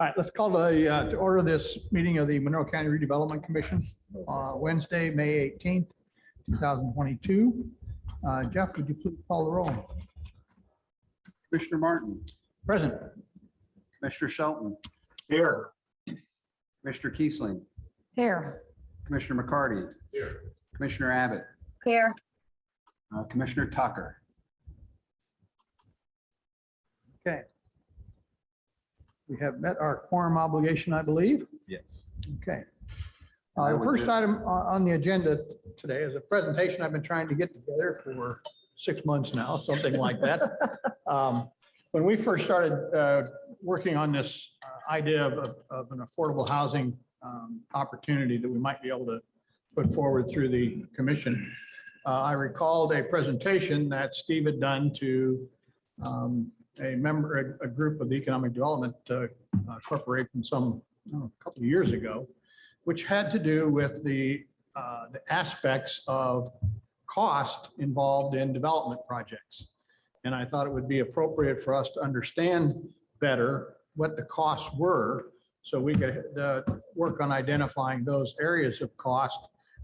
All right, let's call to order this meeting of the Monroe County Redevelopment Commission, Wednesday, May 18th, 2022. Jeff, would you please call the roll? Commissioner Martin, Present. Commissioner Shelton, Here. Commissioner Kiesling, Here. Commissioner McCarty, Here. Commissioner Abbott, Here. Commissioner Tucker. Okay. We have met our quorum obligation, I believe. Yes. Okay. I The would first just- item on the agenda today is a presentation I've been trying to get together for 6 months now, something like that. When we first started working on this idea of an affordable housing opportunity that we might be able to put forward through the commission, I recalled a presentation that Steve had done to a group of the Economic Development Corporation a couple of years ago, which had to do with the aspects of cost involved in development projects. And I thought it would be appropriate for us to understand better what the costs were, so we could work on identifying those areas of cost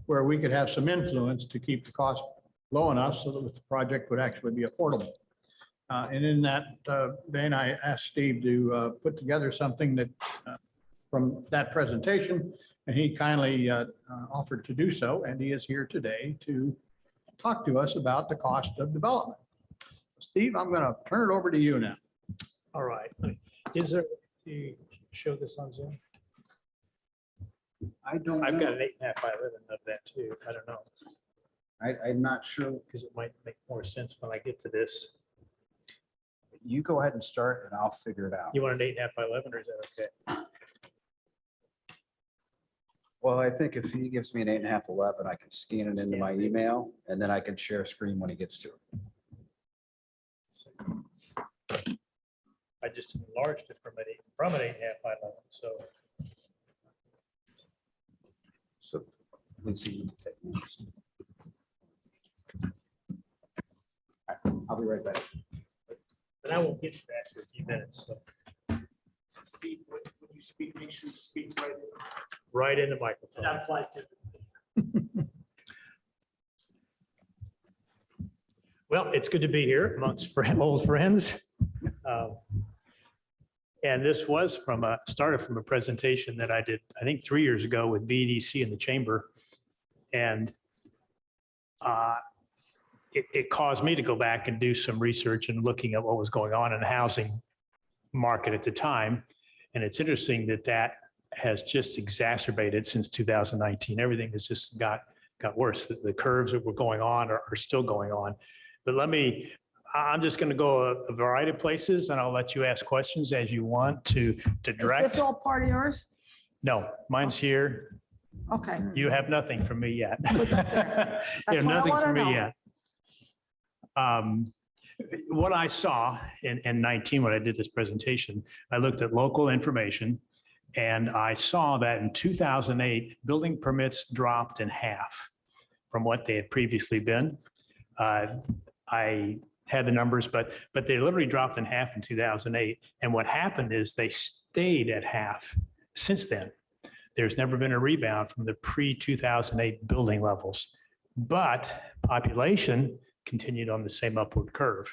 where we could have some influence to keep the cost low enough so that the project would actually be affordable. And in that vein, I asked Steve to put together something that from that presentation, and he kindly offered to do so. And he is here today to talk to us about the cost of development. Steve, I'm going to turn it over to you now. All right. Is there, do you show this on Zoom? I don't I've got know. an 8.5 by 11 of that too. I don't know, I'm not sure. because it might make more sense when I get to this. You go ahead and start and I'll figure it out. You want an 8.5 by 11 or is that okay? Well, I think if he gives me an 8.5, 11, I can scan it into my email and then I can share screen when he gets to it. I just enlarged it from an 8.5 by 11. So So at least he can take notes. All right, I'll be right back. but I won't get to that for a few minutes. So Steve, when you speak, make sure you speak right. right in the microphone. That applies to. Well, it's good to be here amongst old friends. And this was started from a presentation that I did, I think 3 years ago with BDC in the chamber. And it caused me to go back and do some research and looking at what was going on in the housing market at the time. And it's interesting that has just exacerbated since 2019. Everything has just got worse. The curves that were going on are still going on. But I'm just going to go a variety of places and I'll let you ask questions as you want to direct. Is this all part of yours? No, mine's here. Okay. You have nothing from me yet. What's up You there? have That's what I nothing wanna from me know. yet. What I saw in 19, when I did this presentation, I looked at local information and I saw that in 2008, building permits dropped in half from what they had previously been. I had the numbers, but they literally dropped in half in 2008. And what happened is they stayed at half since then. There's never been a rebound from the pre-2008 building levels, but population continued on the same upward curve.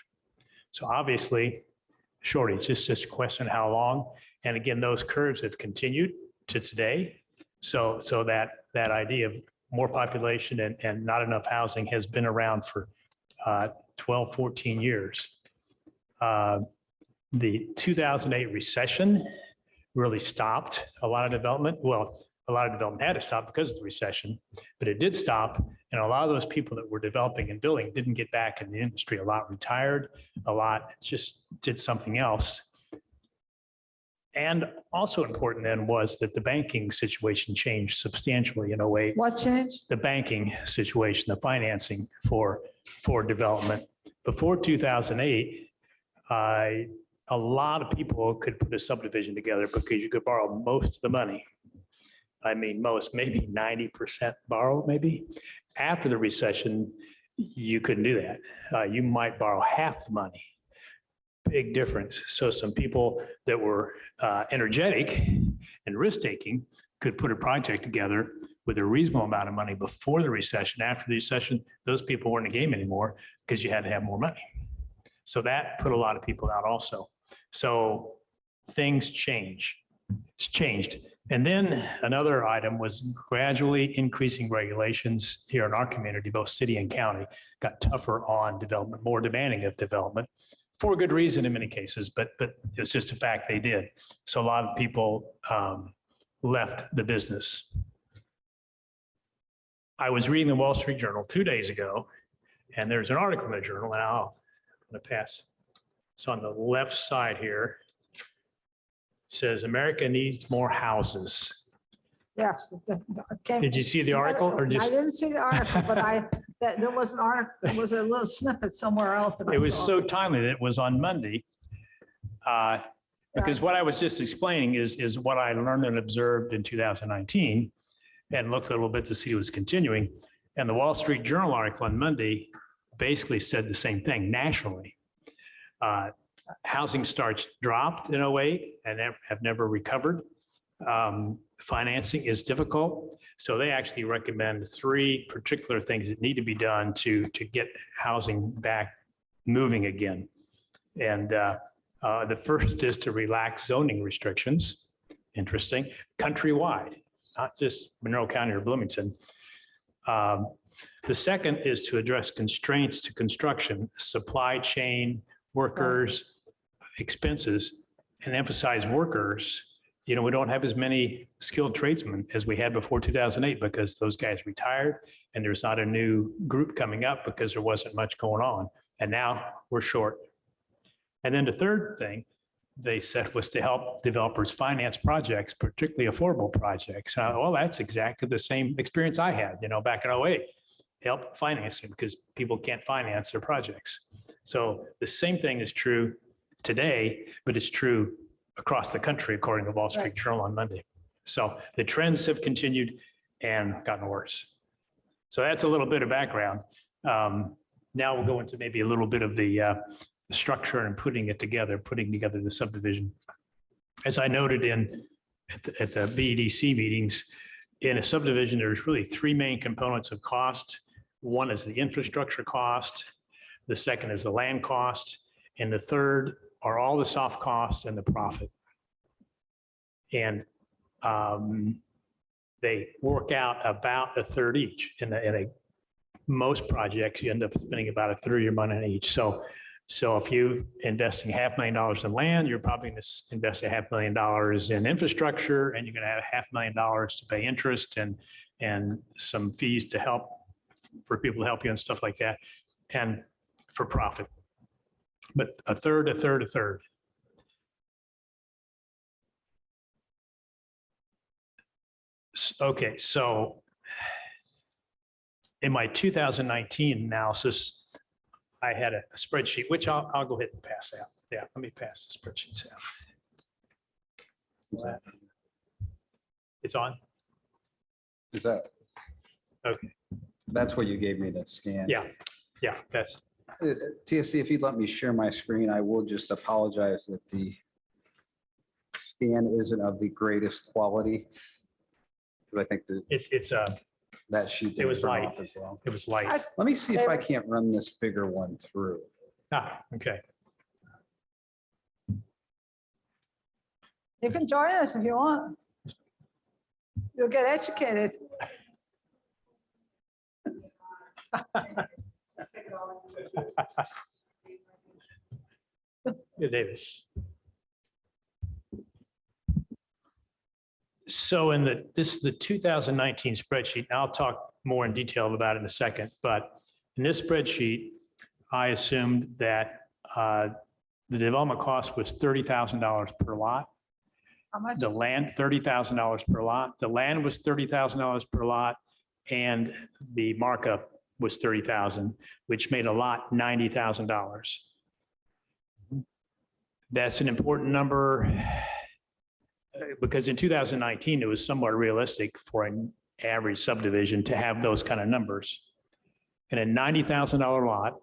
So obviously, shortage, it's just a question of how long. And again, those curves have continued to today. So that idea of more population and not enough housing has been around for 12, 14 years. The 2008 recession really stopped a lot of development. Well, a lot of development had to stop because of the recession, but it did stop. And a lot of those people that were developing and building didn't get back in the industry. A lot retired, a lot just did something else. And also important then was that the banking situation changed substantially in 08. What changed? The banking situation, the financing for development. Before 2008, a lot of people could put a subdivision together because you could borrow most of the money. I mean, maybe 90% borrow, maybe. After the recession, you couldn't do that. You might borrow half the money big difference. So some people that were energetic and risk-taking could put a project together with a reasonable amount of money before the recession. After the recession, those people weren't in the game anymore because you had to have more money. So that put a lot of people out also. So things change. It's changed. And then another item was gradually increasing regulations here in our community, both city and county, got tougher on development, more demanding of development for good reason in many cases, but it's just a fact they did. So a lot of people left the business. I was reading the Wall Street Journal 2 days ago, and there's an article in the journal, and I'm going to pass. It's on the left side here. It says, America needs more houses. Yes. Did you see the article or I just? didn't see the article, but there was an article, there was a little snippet somewhere else. that I It was saw. so timely that it was on Monday. Because Yes. what I was just explaining is what I learned and observed in 2019 and looked a little bit to see it was continuing. And the Wall Street Journal article on Monday basically said the same thing nationally. Housing starts dropped in 2008 and have never recovered. Financing is difficult. So they actually recommend 3 particular things that need to be done to get housing back moving again. And the first is to relax zoning restrictions. Interesting. Countrywide, not just Monroe County or Bloomington. The second is to address constraints to construction, supply chain, workers, expenses, and emphasize workers. You know, we don't have as many skilled tradesmen as we had before 2008 because those guys retired and there's not a new group coming up because there wasn't much going on. And now we're short. And then the third thing they said was to help developers finance projects, particularly affordable projects. Well, that's exactly the same experience I had, you know, back in 2008. Help financing because people can't finance their projects. So the same thing is true today, but it's true across the country, according to the Wall Street Journal on Monday. So the trends have continued and gotten worse. So that's a little bit of background. Now we'll go into maybe a little bit of the structure and putting together the subdivision. As I noted at the BEDC meetings, in a subdivision, there's really 3 main components of cost. One is the infrastructure cost. The second is the land cost. And the third are all the soft costs and the profit. And they work out about a third each. In most projects, you end up spending about a third of your money on each. So if you're investing $500,000 in land, you're probably going to invest $500,000 in infrastructure, and you're going to have $500,000 to pay interest and some fees to help for people to help you and stuff like that, and for profit. But a third. Okay, so in my 2019 analysis, I had a spreadsheet, which I'll go ahead and pass out. Yeah, let me pass the spreadsheets out. Is that- It's on? Is that? Okay. That's what you gave me to scan. Yeah, that's, TSC, if you'd let me share my screen, I will just apologize that the scan isn't of the greatest quality. Because I think that that sheet. It was didn't turn light. off as well. it was light. Let me see if I can't run this bigger one through. Okay. You can join us if you want. You'll get educated. Yeah, David. So this is the 2019 spreadsheet. And I'll talk more in detail about it in a second, but in this spreadsheet, I assumed that the development cost was $30,000 per lot. How much? The land, $30,000 per lot. The land was $30,000 per lot, and the markup was $30,000, which made a lot $90,000. That's an important number because in 2019, it was somewhat realistic for an average subdivision to have those kind of numbers. In a $90,000 lot,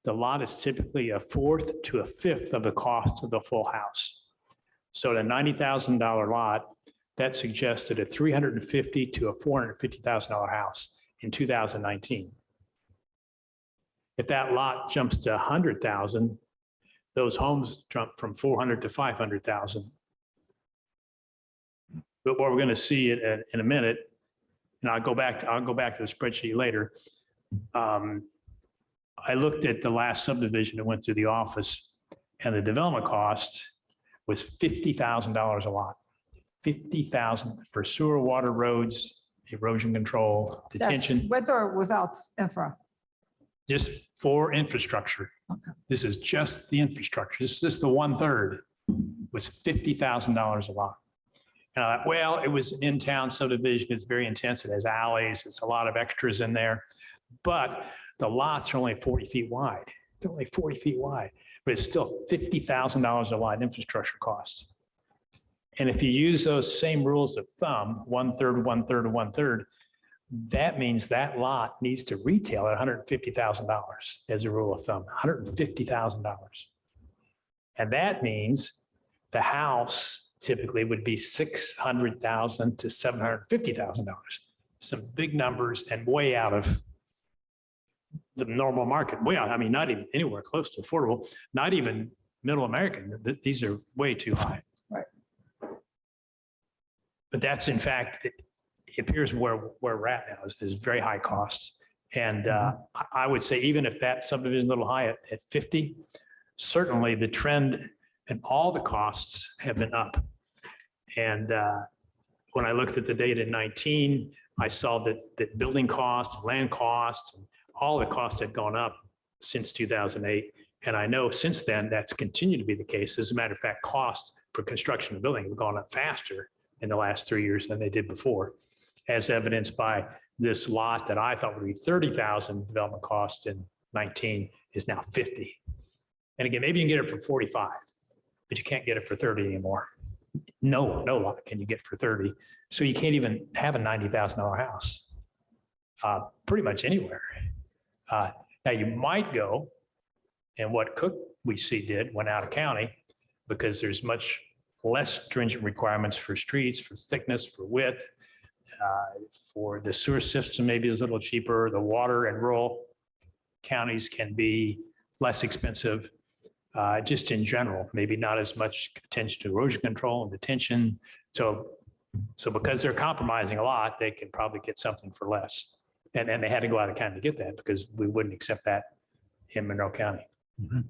the lot is typically a fourth to a fifth of the cost of the full house. So the $90,000 lot, that suggested a $350,000 to a $450,000 house in 2019. If that lot jumps to 100,000, those homes jump from 400 to 500,000. But what we're going to see in a minute, and I'll go back to the spreadsheet later. I looked at the last subdivision that went through the office, and the development cost was $50,000 a lot. $50,000 for sewer, water, roads, erosion control, That's detention, with or without infra? just for infrastructure. Okay. This is just the infrastructure. This is just the 1/3 was $50,000 a lot. And I thought, well, it was an in-town subdivision. It's very intense. It has alleys. It's a lot of extras in there. But the lots are only 40 feet wide. They're only 40 feet wide, but it's still $50,000 a lot in infrastructure costs. And if you use those same rules of thumb, 1/3, 1/3, 1/3, that means that lot needs to retail at $150,000 as a rule of thumb, $150,000. And that means the house typically would be $600,000 to $750,000. Some big numbers and way out of the normal market, way out. I mean, not even anywhere close to affordable, not even middle American. These are way too high. Right. But that's in fact, it appears where we're at now is very high costs. And I would say even if that subdivision is a little high at 50, certainly the trend and all the costs have been up. And when I looked at the data in 19, I saw that building costs, land costs, all the costs had gone up since 2008. And I know since then that's continued to be the case. As a matter of fact, costs for construction and building have gone up faster in the last 3 years than they did before, as evidenced by this lot that I thought would be 30,000 development cost in 19 is now 50. And again, maybe you can get it for 45, but you can't get it for 30 anymore. No lot can you get for 30. So you can't even have a $90,000 house pretty much anywhere. Now you might go, and what Cook we see did went out of county because there's much less stringent requirements for streets, for thickness, for width, for the sewer system maybe is a little cheaper. The water in rural counties can be less expensive. Just in general, maybe not as much attention to erosion control and detention. So because they're compromising a lot, they can probably get something for less. And they had to go out of county to get that because we wouldn't accept that in Monroe County. Mm-hmm.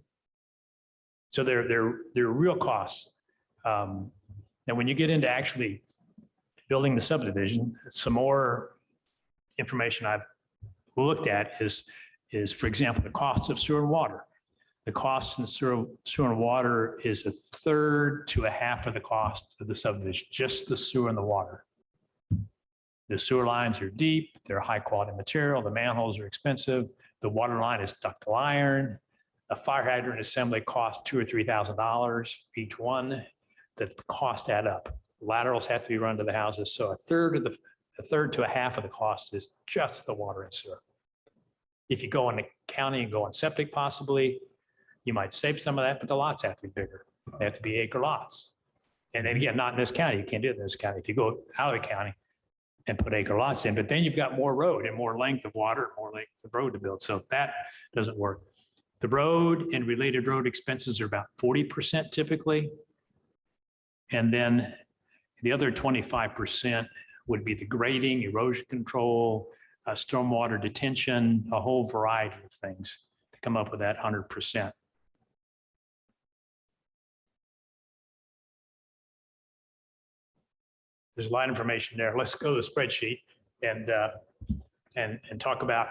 So they're real costs. And when you get into actually building the subdivision, some more information I've looked at is, for example, the cost of sewer and water. The cost in sewer and water is a third to a half of the cost of the subdivision, just the sewer and the water. The sewer lines are deep, they're high quality material, the manholes are expensive, the water line is ductile iron, a fire hydrant assembly costs $2,000 or $3,000 each one. The costs add up. Laterals have to be run to the houses, so a third to a half of the cost is just the water and sewer. If you go in the county and go on septic possibly, you might save some of that, but the lots have to be bigger. They have to be acre lots. And then again, not in this county. You can't do it in this county. If you go out of the county and put acre lots in, but then you've got more road and more length of water, more length of road to build. So that doesn't work. The road and related road expenses are about 40% typically. And then the other 25% would be the grading, erosion control, stormwater detention, a whole variety of things to come up with that 100%. There's a lot of information there. Let's go to the spreadsheet and talk about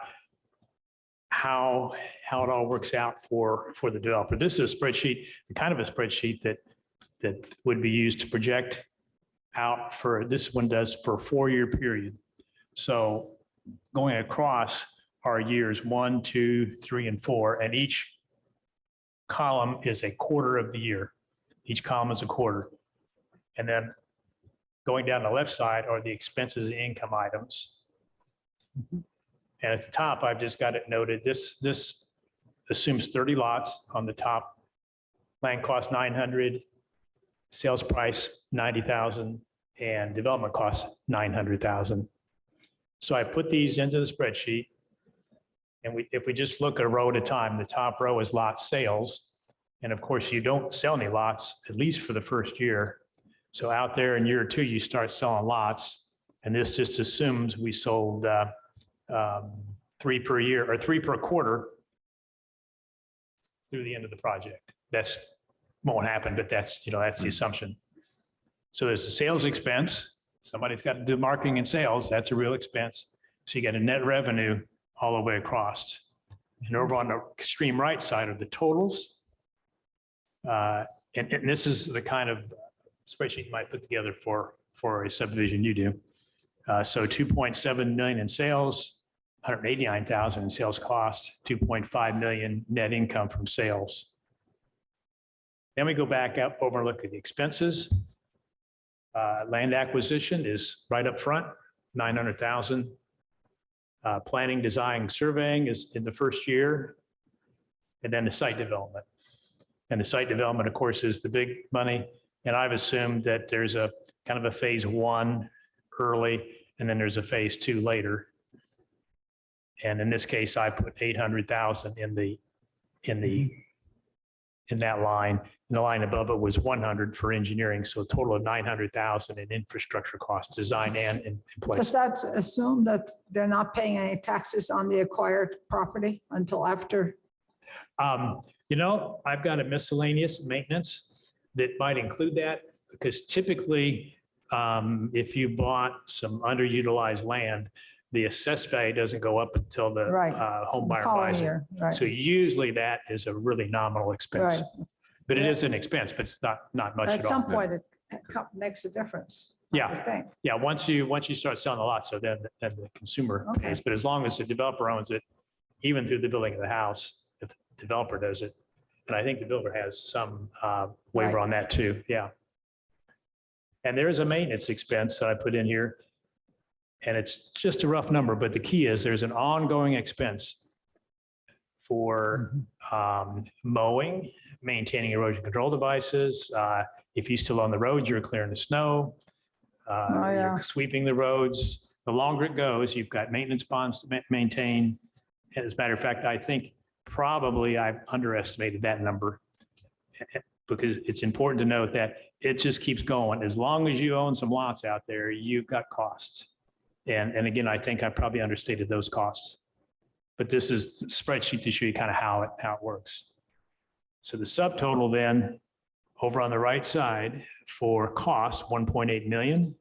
how it all works out for the developer. This is a spreadsheet, the kind of a spreadsheet that would be used to project out for, this one does for a 4-year period. So going across are years 1, 2, 3, and 4, and each column is a quarter of the year. Each column is a quarter. And then going down the left side are the expenses and income items. And at the top, I've just got it noted, this assumes 30 lots on the top. Land cost 900, sales price 90,000, and development costs 900,000. So I put these into the spreadsheet. And if we just look a row at a time, the top row is lot sales. And of course, you don't sell any lots, at least for the first year. So out there in year 2, you start selling lots. And this just assumes we sold 3 per year or 3 per quarter through the end of the project. That's won't happen, but that's the assumption. So there's a sales expense. Somebody's got to do marketing and sales. That's a real expense. So you get a net revenue all the way across. And over on the extreme right side of the totals. And this is the kind of spreadsheet you might put together for a subdivision you do. So 2.7 million in sales, 189,000 in sales cost, 2.5 million net income from sales. Then we go back up over and look at the expenses. Land acquisition is right up front, 900,000. Planning, design, surveying is in the first year. And then the site development. And the site development, of course, is the big money. And I've assumed that there's a kind of a phase 1 early, and then there's a phase 2 later. And in this case, I put 800,000 in that line. And the line above it was 100 for engineering. So a total of 900,000 in infrastructure costs, design and in Does place. that assume that they're not paying any taxes on the acquired property until after? I've got a miscellaneous maintenance that might include that, because typically, if you bought some underutilized land, the assessed value doesn't go up until the Right. home buyer Following buys it. year, right, So usually that is a really nominal expense, right. but it is an expense, but it's not much At at some all. point, it makes a difference. I Yeah. would think. Yeah, once you start selling a lot, so then the consumer Okay. pays, but as long as the developer owns it, even through the building of the house, if the developer does it, and I think the builder has some waiver Right. on that too, yeah. And there is a maintenance expense that I put in here, and it's just a rough number, but the key is there's an ongoing expense for mowing, maintaining erosion control devices. If you still on the road, you're clearing the snow. yeah. You're sweeping the roads. The longer it goes, you've got maintenance bonds to maintain. And as a matter of fact, I think probably I've underestimated that number, because it's important to note that it just keeps going. As long as you own some lots out there, you've got costs. And again, I think I probably understated those costs. But this is a spreadsheet to show you kind of how it works. So the subtotal then, over on the right side for cost, 1.8 million.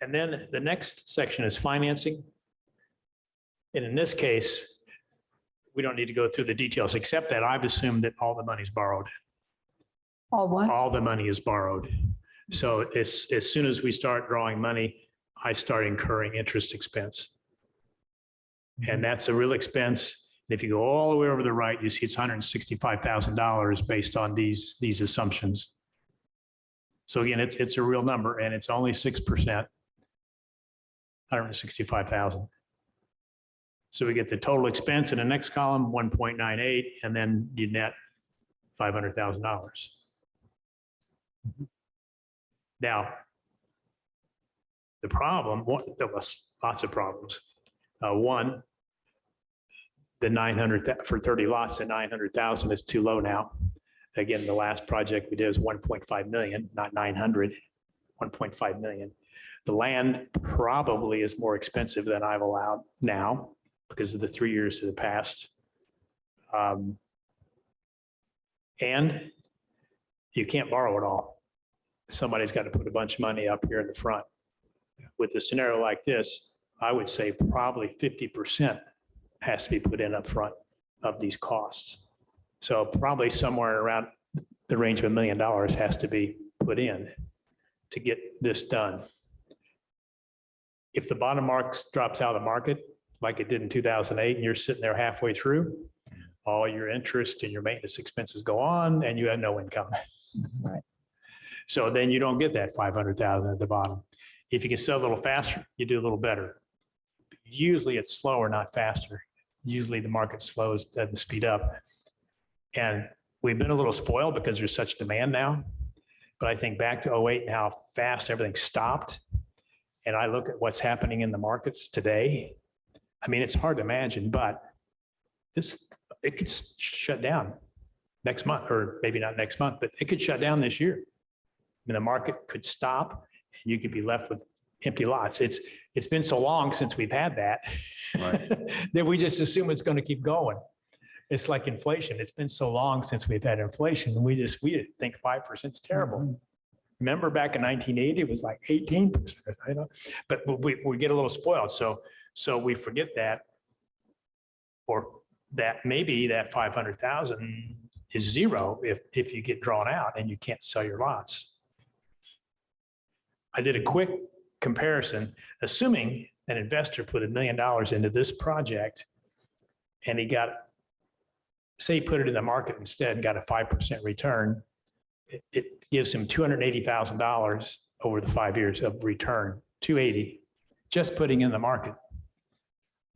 And then the next section is financing. And in this case, we don't need to go through the details, except that I've assumed that all the money's borrowed. All what? All the money is borrowed. So as soon as we start drawing money, I start incurring interest expense. And that's a real expense. And if you go all the way over the right, you see it's $165,000 based on these assumptions. So again, it's a real number, and it's only 6%, 165,000. So we get the total expense in the next column, 1.98, and then you net $500,000. Now, the problem, there was lots of problems. One, the 900 for 30 lots at 900,000 is too low now. Again, the last project we did was 1.5 million, not 900, 1.5 million. The land probably is more expensive than I've allowed now because of the 3 years that have passed. And you can't borrow it all. Somebody's got to put a bunch of money up here in the front. With a scenario like this, I would say probably 50% has to be put in up front of these costs. So probably somewhere around the range of $1 million has to be put in to get this done. If the bottom mark drops out of the market, like it did in 2008, and you're sitting there halfway through, all your interest and your maintenance expenses go on and you have no income. Right. So then you don't get that 500,000 at the bottom. If you can sell a little faster, you do a little better. usually it's slower, not faster. Usually the market slows, doesn't speed up. And we've been a little spoiled because there's such demand now. But I think back to '08 and how fast everything stopped. And I look at what's happening in the markets today. I mean, it's hard to imagine, but it could shut down next month, or maybe not next month, but it could shut down this year. I mean, the market could stop and you could be left with empty lots. It's been so long since we've had that, that we just assume it's going to keep going. It's like inflation. It's been so long since we've had inflation, and we didn't think 5% is terrible. Remember back in 1980, it was like 18%, you know, but we get a little spoiled. So we forget that, or that maybe that 500,000 is zero if you get drawn out and you can't sell your lots. I did a quick comparison, assuming an investor put $1 million into this project and he got, say, put it in the market instead and got a 5% return. It gives him $280,000 over the 5 years of return, 280, just putting in the market.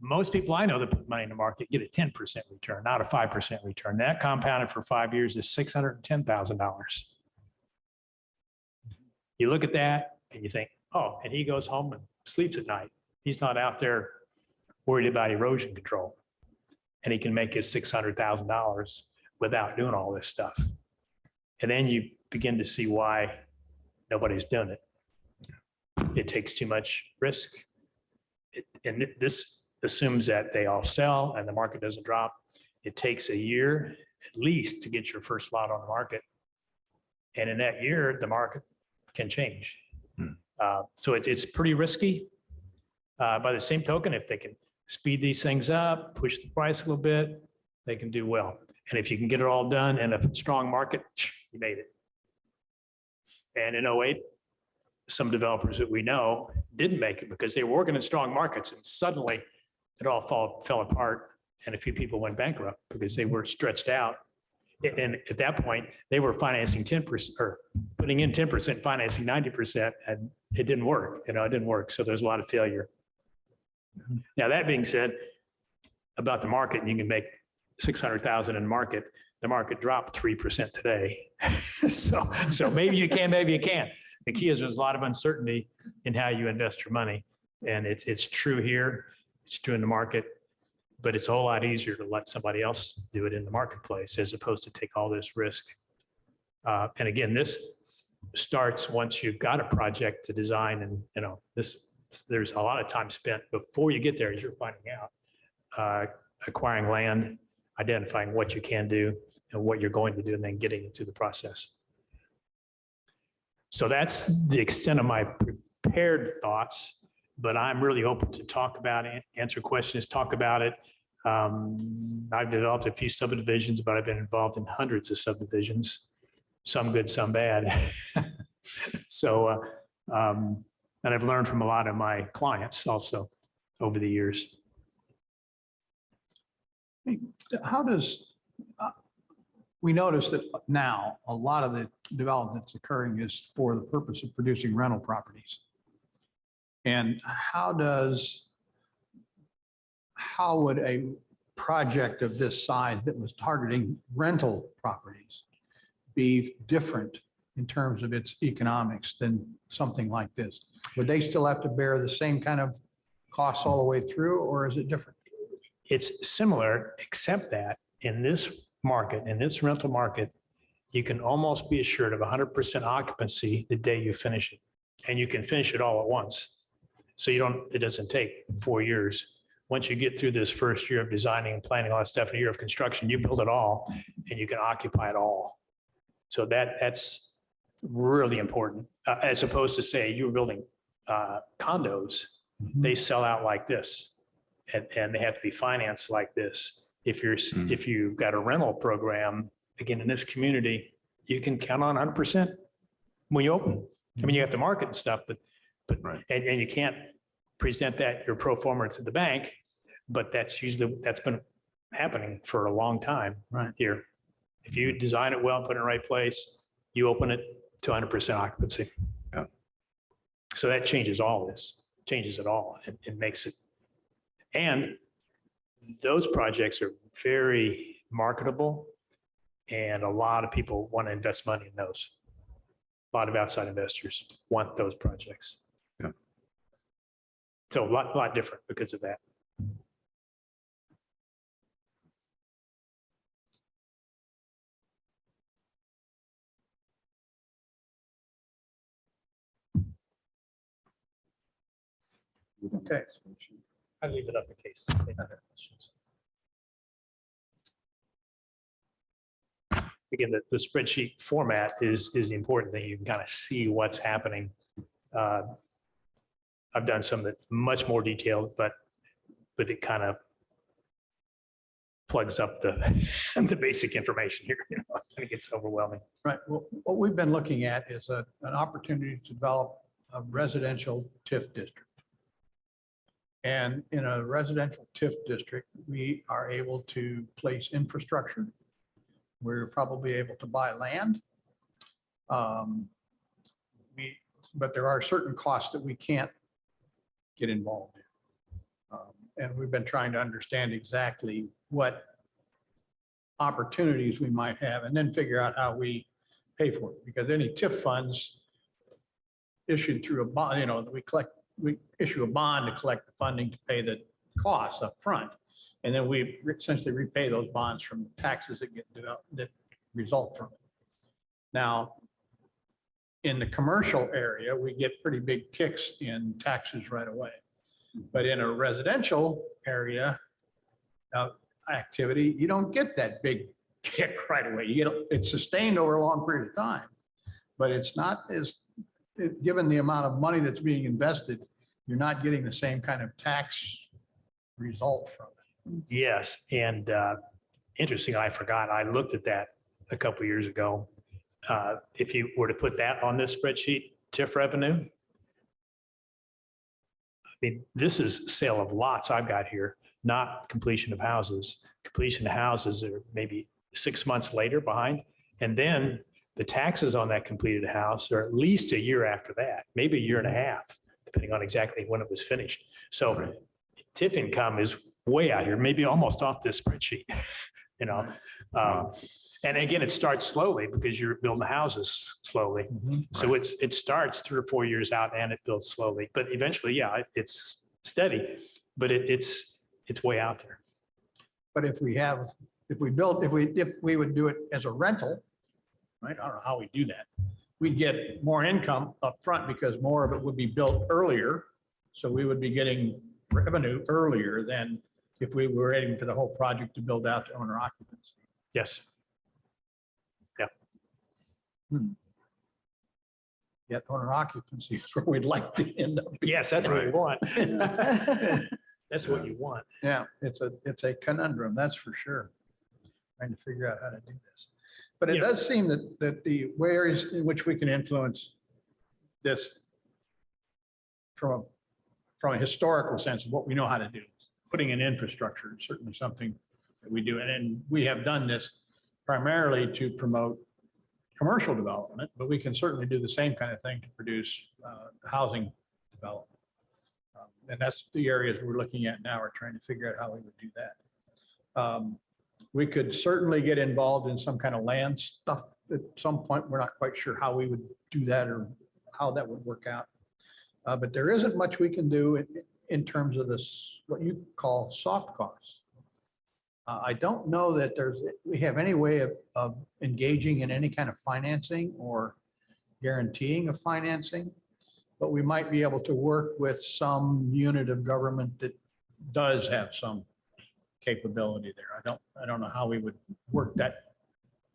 Most people I know that put money in the market get a 10% return, not a 5% return. That compounded for 5 years is $610,000. You look at that and you think, oh, and he goes home and sleeps at night. He's not out there worried about erosion control. And he can make his $600,000 without doing all this stuff. And then you begin to see why nobody's done it. It takes too much risk. And this assumes that they all sell and the market doesn't drop. It takes a year at least to get your first lot on the market. And in that year, the market can change. So it's pretty risky. By the same token, if they can speed these things up, push the price a little bit, they can do well. And if you can get it all done in a strong market, you made it. And in '08, some developers that we know didn't make it because they were working in strong markets, and suddenly it all fell apart and a few people went bankrupt because they were stretched out. And at that point, they were financing 10% or putting in 10%, financing 90%, and it didn't work. It didn't work. So there's a lot of failure. Now, that being said, about the market, you can make 600,000 in the market. The market dropped 3% today. so maybe you can, maybe you can't. The key is there's a lot of uncertainty in how you invest your money. And it's true here, it's true in the market, but it's a whole lot easier to let somebody else do it in the marketplace as opposed to take all this risk. And again, this starts once you've got a project to design, and there's a lot of time spent before you get there as you're finding out, acquiring land, identifying what you can do and what you're going to do, and then getting into the process. So that's the extent of my prepared thoughts, but I'm really open to talk about it, answer questions, talk about it. I've developed a few subdivisions, but I've been involved in hundreds of subdivisions, some good, some bad. So, and I've learned from a lot of my clients also over the years. How does, we notice that now a lot of the development that's occurring is for the purpose of producing rental properties. And how would a project of this size that was targeting rental properties be different in terms of its economics than something like this? Would they still have to bear the same kind of costs all the way through, or is it different? It's similar, except that in this market, in this rental market, you can almost be assured of 100% occupancy the day you finish it. And you can finish it all at once. So it doesn't take 4 years. Once you get through this first year of designing and planning all that stuff, a year of construction, you build it all and you can occupy it all. So that's really important, as opposed to say you were building condos, they sell out like this. And they have to be financed like this. If you've got a rental program, again, in this community, you can count on 100% when you open. I mean, you have to market and stuff, but right. And you can't present that your pro forma to the bank, but that's been happening for a long time right here. If you design it well, put it in the right place, you open it to 100% occupancy. Yeah. So that changes all this, changes it all. It makes it And those projects are very marketable, and a lot of people want to invest money in those. A lot of outside investors want those projects. Yeah. So a lot different because of that. Okay. I leave it up in case they have questions. Again, the spreadsheet format is the important thing. You can kind of see what's happening. I've done some that much more detailed, but it kind of plugs up the basic information here. You know, it gets overwhelming. Right. Well, what we've been looking at is an opportunity to develop a residential TIF district. And in a residential TIF district, we are able to place infrastructure. We're probably able to buy land. But there are certain costs that we can't get involved in. And we've been trying to understand exactly what opportunities we might have and then figure out how we pay for it. Because any TIF funds issued through a bond, you know, we issue a bond to collect the funding to pay the costs up front. And then we essentially repay those bonds from taxes that get developed, that result from it. Now, in the commercial area, we get pretty big kicks in taxes right away. But in a residential area activity, you don't get that big kick right away. You get it's sustained over a long period of time, but it's not as, given the amount of money that's being invested, you're not getting the same kind of tax result from it. Yes, and interesting, I forgot, I looked at that a couple of years ago. If you were to put that on this spreadsheet, TIF revenue, I mean, this is sale of lots I've got here, not completion of houses. Completion of houses are maybe 6 months later behind. And then the taxes on that completed house are at least a year after that, maybe a year and a half, depending on exactly when it was finished. So TIF income is way out here, maybe almost off this spreadsheet, you know. And again, it starts slowly because you're building houses slowly. So it starts 3 or 4 years out and it builds slowly, but eventually, yeah, it's steady, but it's way out there. But if we would do it as a rental, right? I don't know how we do that. We'd get more income up front because more of it would be built earlier. So we would be getting revenue earlier than if we were waiting for the whole project to build out to owner occupancy. Yes. Yet owner occupancy is where we'd like to end up. Yes, that's what you want. That's what you want. Yeah, it's a conundrum, that's for sure. Trying to figure out how to do this. But it Yeah. does seem that the ways in which we can influence this from a historical sense of what we know how to do, putting in infrastructure is certainly something that we do. And we have done this primarily to promote commercial development, but we can certainly do the same kind of thing to produce housing development. And that's the areas we're looking at now. We're trying to figure out how we would do that. We could certainly get involved in some kind of land stuff at some point. We're not quite sure how we would do that or how that would work out. But there isn't much we can do in terms of this, what you call soft costs. I don't know that we have any way of engaging in any kind of financing or guaranteeing of financing, but we might be able to work with some unit of government that does have some capability there. I don't know how we would work that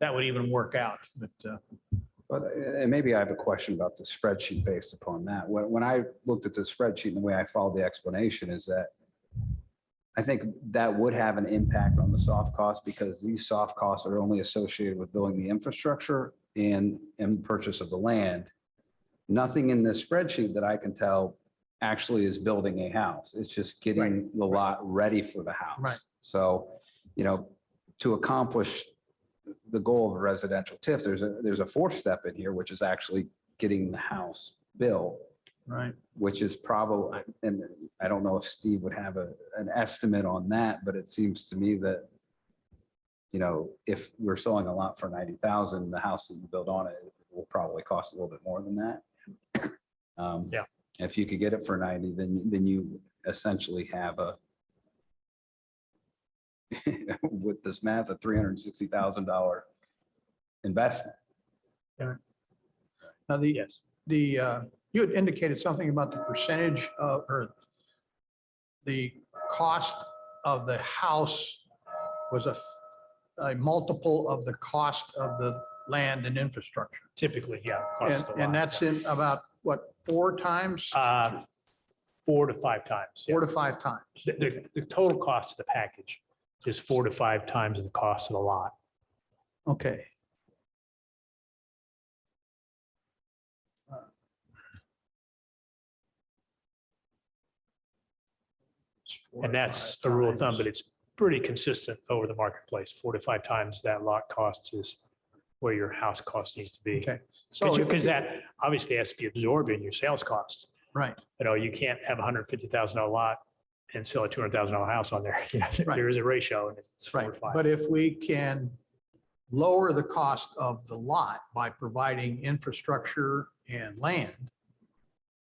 would even work out, but And maybe I have a question about the spreadsheet based upon that. When I looked at the spreadsheet and the way I followed the explanation is that I think that would have an impact on the soft costs because these soft costs are only associated with building the infrastructure and purchase of the land. Nothing in this spreadsheet that I can tell actually is building a house. It's just getting the lot ready for the house. Right. So, you know, to accomplish the goal of a residential TIF, there's a fourth step in here, which is actually getting the house built Right. which is probably, and I don't know if Steve would have an estimate on that, but it seems to me that, you know, if we're selling a lot for 90,000, the house that you build on it will probably cost a little bit more than that. Yeah. If you could get it for 90, then you essentially have with this math, a $360,000 investment. Now, Yes. you had indicated something about the percentage of, or the cost of the house was a multiple of the cost of the land and infrastructure. Typically, yeah. And, costs a lot, and that's in about, what, 4 times? yeah. 4 to 5 times. Yeah. 4 to 5 times. The total cost of the package is 4 to 5 times the cost of the lot. Okay. And that's a rule of thumb, but it's pretty consistent over the marketplace. 4 to 5 times that lot cost is where your house cost needs to be. Okay. So, Because that obviously has to be absorbed in your sales costs. right, You know, you can't have a $150,000 lot and sell a $200,000 house on there. You know, Right. there is a ratio and it's 4 to right. 5. But if we can lower the cost of the lot by providing infrastructure and land,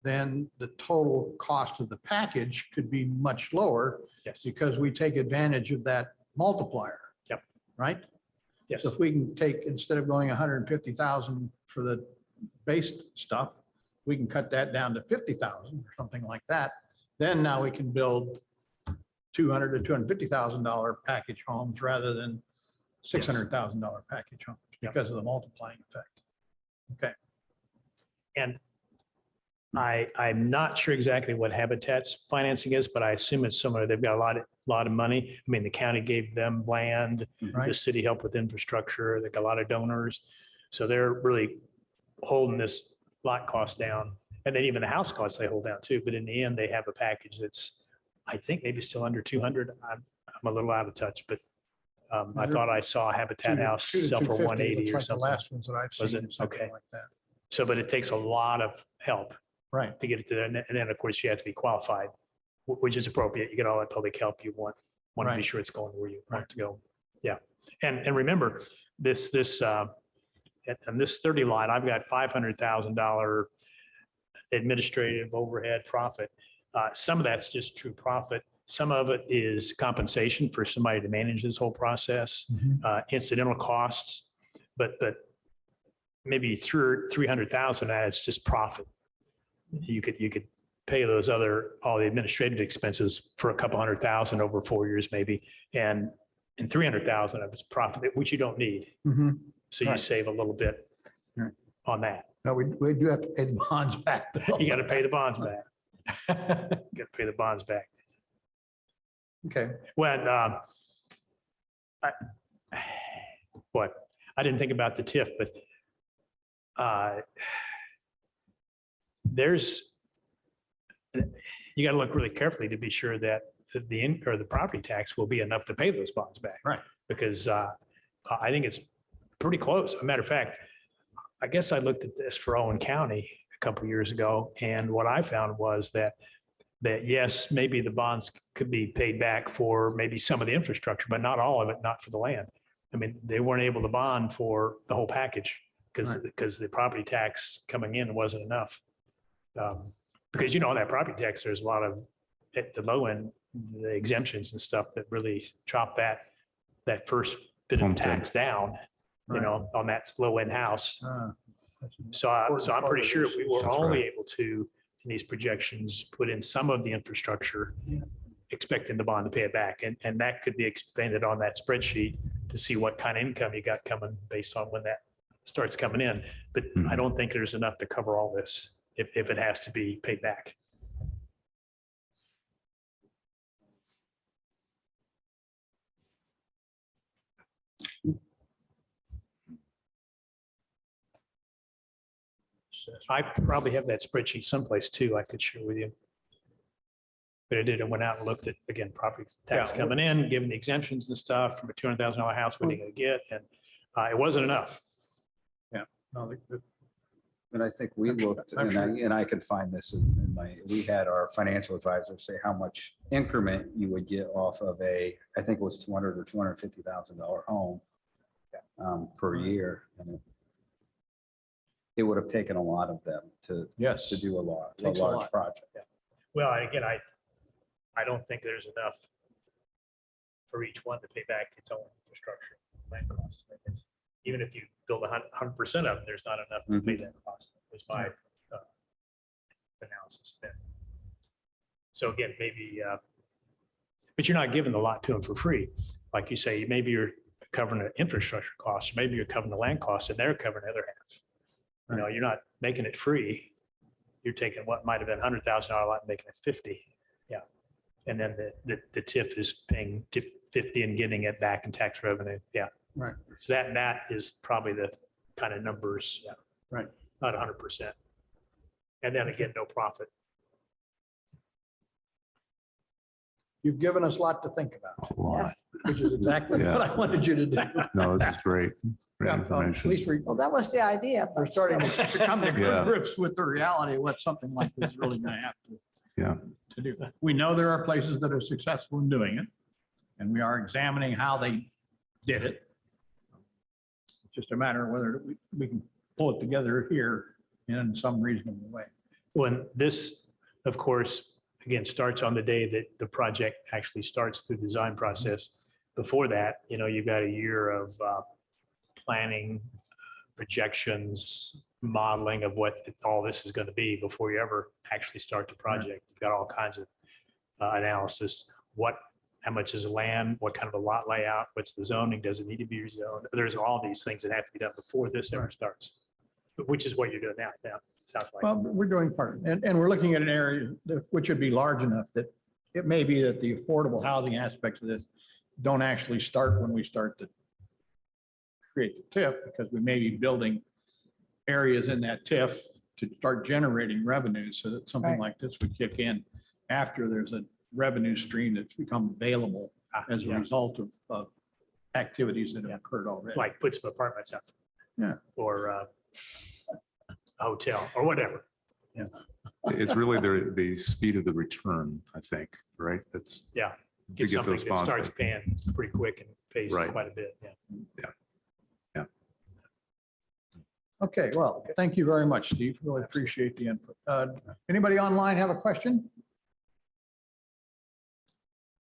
then the total cost of the package could be much lower Yes, because we take advantage of that multiplier. Yep. Right? yes, So if we can take, instead of going 150,000 for the base stuff, we can cut that down to 50,000 or something like that. Then now we can build $200,000 to $250,000 package homes rather than $600,000 package homes Yep. because of the multiplying effect. Okay. And I'm not sure exactly what Habitat's financing is, but I assume it's similar. They've got a lot of money. I mean, the county gave them land, the Right. city helped with infrastructure. They got a lot of donors. So they're really holding this lot cost down. And then even the house costs they hold down too. But in the end, they have a package that's, I think maybe still under 200. I'm a little out of touch, but I thought I saw a Habitat house 2 to sell for 250, 180 looks or like the something. last ones that I've Was seen. it? something Okay. Like that. So, but it takes a lot of help Right. to get it to there. And then, of course, you have to be qualified, which is appropriate. You get all that public help you want to be Right. sure it's going where you want Right. it to go. Yeah. And remember this and this 30 lot, I've got $500,000 administrative overhead profit. Some of that's just true profit. Some of it is compensation for somebody to manage this whole process, incidental costs, but maybe through 300,000, that's just profit. You could pay those all the administrative expenses for a couple $100,000 over 4 years maybe, and 300,000 of it's profit, which you don't need. Mhm. So you Right. save a little bit Right. on that. No, we do have to pay the bonds back. though. You got to pay the bonds back. You got to pay the bonds back. Okay. When, I didn't think about the TIF, but you got to look really carefully to be sure that the property tax will be enough to pay those bonds back. Right. Because I think it's pretty close. As a matter of fact, I guess I looked at this for Owen County a couple of years ago, and what I found was that yes, maybe the bonds could be paid back for maybe some of the infrastructure, but not all of it, not for the land. I mean, they weren't able to bond for the whole package because the property tax coming in wasn't enough. Because that property tax, there's a lot of, at the low end, the exemptions and stuff that really chop that first bit of Homestead. tax down, on that low end house. So I'm part pretty of sure this. we were That's only right. able to, in these projections, put in some of the infrastructure, expecting the bond to pay it back. And that could be expanded on that spreadsheet to see what kind of income you got coming based on when that starts coming in. But I don't think there's enough to cover all this if it has to be paid back. I probably have that spreadsheet someplace too, I could share with you. But I did, I went out and looked at, again, property tax Yeah. coming in, given the exemptions and stuff from a $200,000 house, what are you gonna get? And it wasn't enough. No, And I think we looked, and I could find this in my, we had our financial advisor say how much increment you would get off of I think it was $200,000 or $250,000 home per year. And it would have taken a lot of them to Yes. do a large Takes a lot. project. Well, again, I don't think there's enough for each one to pay back its own infrastructure land costs. Even if you build 100% of them, there's not enough to pay that cost. Was my analysis then. So again, maybe, but you're not giving the lot to them for free. Like you say, maybe you're covering the infrastructure costs, maybe you're covering the land costs, and they're covering the other half. You know, you're not making it free. You're taking what might have been $100,000 lot and making it 50. Yeah. And then the TIF is paying 50 and getting it back in tax revenue. Yeah. Right. So that is probably the kind of numbers. Yeah. Right. Not 100%. And then again, no profit. You've given us a lot to think about, A lot. which is exactly Yeah. what I wanted you to do. No, this is great. Great Yeah, At information. least Well, that was the idea. we're but starting still. to come to Yeah. grips with the reality of what something like this is really going to have Yeah. to do. We know there are places that are successful in doing it, and we are examining how they did it. It's just a matter of whether we can pull it together here in some reasonable way. When this, of course, again, starts on the day that the project actually starts through the design process. Before that, you know, you've got a year of planning, projections, modeling of what all this is going to be before you ever actually start the project. You've got all kinds of analysis. How much is the land? What kind of a lot layout? What's the zoning? Does it need to be rezoned? There's all these things that have to be done before this ever starts, which is what you're doing now. Sounds like. Well, we're doing part, and we're looking at an area which would be large enough that it may be that the affordable housing aspects of this don't actually start when we start to create the TIF, because we may be building areas in that TIF to start generating revenues so that something Right. like this would kick in after there's a revenue stream that's become available as a Yeah. result of activities that have occurred already. Like put some apartments up. Yeah. Or a hotel or whatever. It's really the speed of the return, I think, right? That's Yeah. to Get get something those that starts sponsors. paying pretty quick and pays Right. quite a bit. Yeah. Okay, well, thank you very much, Steve. Really appreciate the input. Anybody online have a question?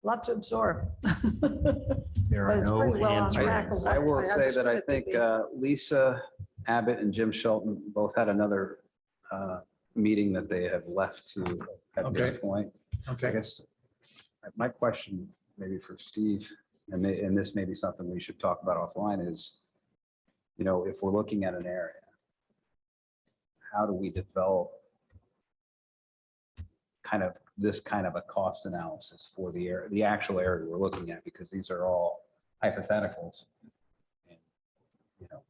Lot to absorb. There But are it's no pretty well on hands track of raised. I will I say that I understood it to think be. Lisa Abbott and Jim Shelton both had another meeting that they have left to at Okay. this point. I Okay, guess my question maybe for Steve, and this may be something we should talk about offline, is, you know, if we're looking at an area, how do we develop this kind of a cost analysis for the area, the actual area we're looking at, because these are all hypotheticals. And, you know,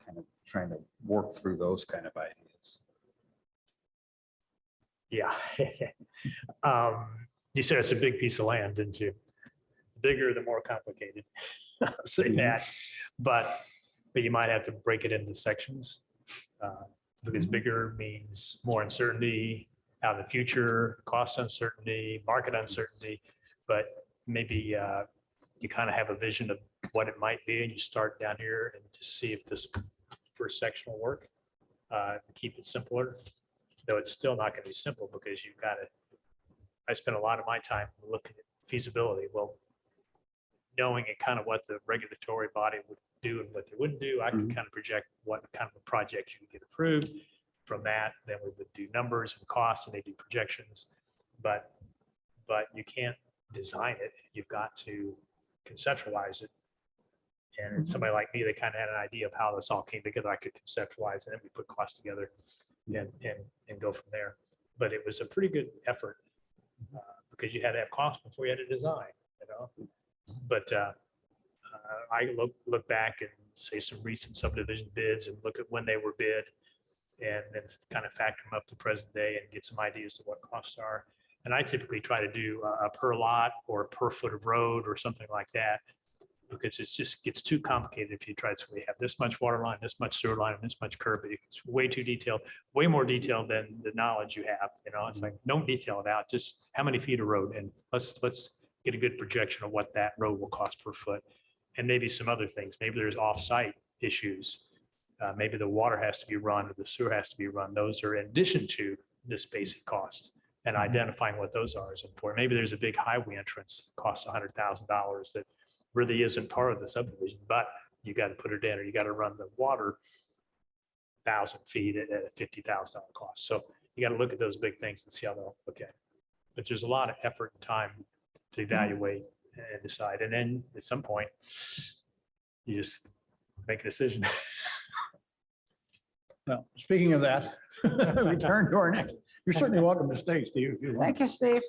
kind of trying to work through those kind of ideas. Yeah. You said it's a big piece of land, didn't you? The bigger, the more complicated. I'll say that, but you might have to break it into sections. Because bigger means more uncertainty out in the future, cost uncertainty, market uncertainty. But maybe you kind of have a vision of what it might be, and you start down here and just see if this first section will work. Keep it simpler, though it's still not going to be simple because you've got to. I spent a lot of my time looking at feasibility. Well, knowing it kind of what the regulatory body would do and what they wouldn't do, I could kind of project what kind of a project you could get approved. From that, then we would do numbers and costs, and they do projections. But you can't design it. You've got to conceptualize it. And somebody like me, they kind of had an idea of how this all came together. I could conceptualize it, and we put costs together and go from there. But it was a pretty good effort because you had to have costs before you had to design, you know. But I look back and say some recent subdivision bids and look at when they were bid, and then kind of factor them up to present day and get some ideas to what costs are. And I typically try to do a per lot or per foot of road or something like that. because it's just gets too complicated if you try to say we have this much water line, this much sewer line, and this much curb. It's way too detailed, way more detailed than the knowledge you have. You know, it's like, don't detail it out, just how many feet of road, and let's get a good projection of what that road will cost per foot. And maybe some other things. Maybe there's off-site issues. Maybe the water has to be run or the sewer has to be run. Those are in addition to this basic cost. And identifying what those are is important. Maybe there's a big highway entrance that costs $100,000 that really isn't part of the subdivision, but you got to put it in, or you got to run the water 1,000 feet at a $50,000 cost. So you got to look at those big things and see how they'll look at. But there's a lot of effort and time to evaluate and decide. And then at some point, you just make a decision. Well, speaking of that, we turn to our next, you're certainly welcome to stay, Steve, if you want. Thank you, Steve.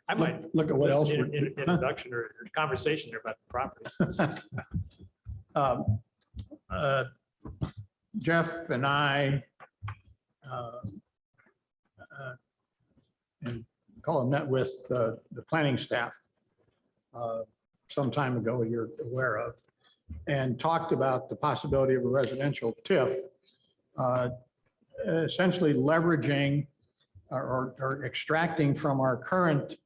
I might Look at what else. listen we're- in introduction or conversation there about the property. Jeff and I and Colin met with the planning staff some time ago, you're aware of, and talked about the possibility of a residential TIF, essentially leveraging or extracting from our current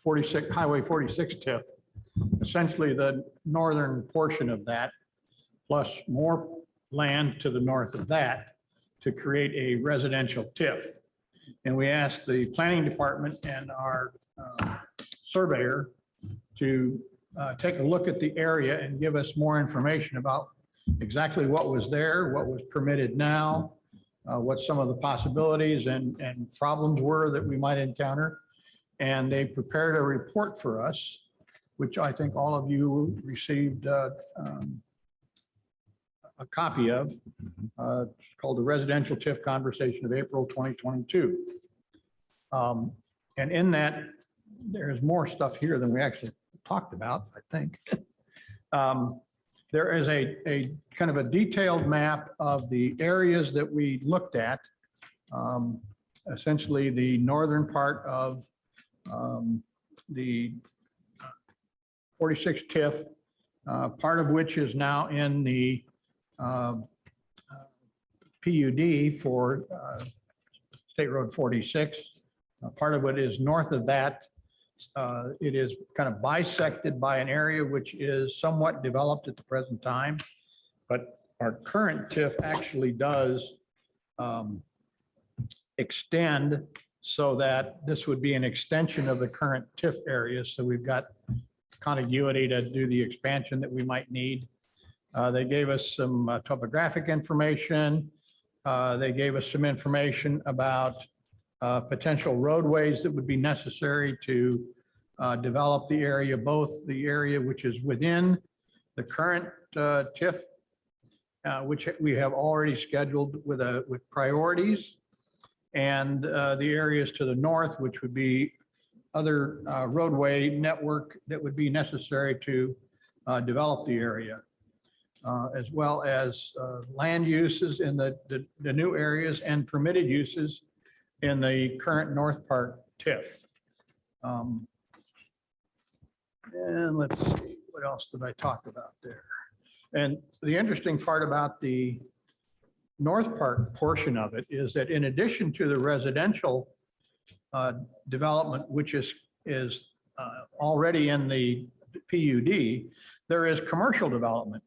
46 Highway 46 TIF, essentially the northern portion of that, plus more land to the north of that to create a residential TIF. And we asked the planning department and our surveyor to take a look at the area and give us more information about exactly what was there, what was permitted now, what some of the possibilities and problems were that we might encounter. And they prepared a report for us, which I think all of you received a copy of. It's called the Residential TIF Conversation of April 2022. And in that, there's more stuff here than we actually talked about, I think. There is a kind of a detailed map of the areas that we looked at. Essentially the northern part of the 46 TIF, part of which is now in the PUD for State Road 46. Part of it is north of that. It is kind of bisected by an area which is somewhat developed at the present time, but our current TIF actually does extend so that this would be an extension of the current TIF area. So we've got contiguity to do the expansion that we might need. They gave us some topographic information. They gave us some information about potential roadways that would be necessary to develop the area, both the area which is within the current TIF, which we have already scheduled with priorities, and the areas to the north, which would be other roadway network that would be necessary to develop the area, as well as land uses in the new areas and permitted uses in the current North Park TIF. And let's see, what else did I talk about there? And the interesting part about the North Park portion of it is that in addition to the residential development, which is already in the PUD, there is commercial development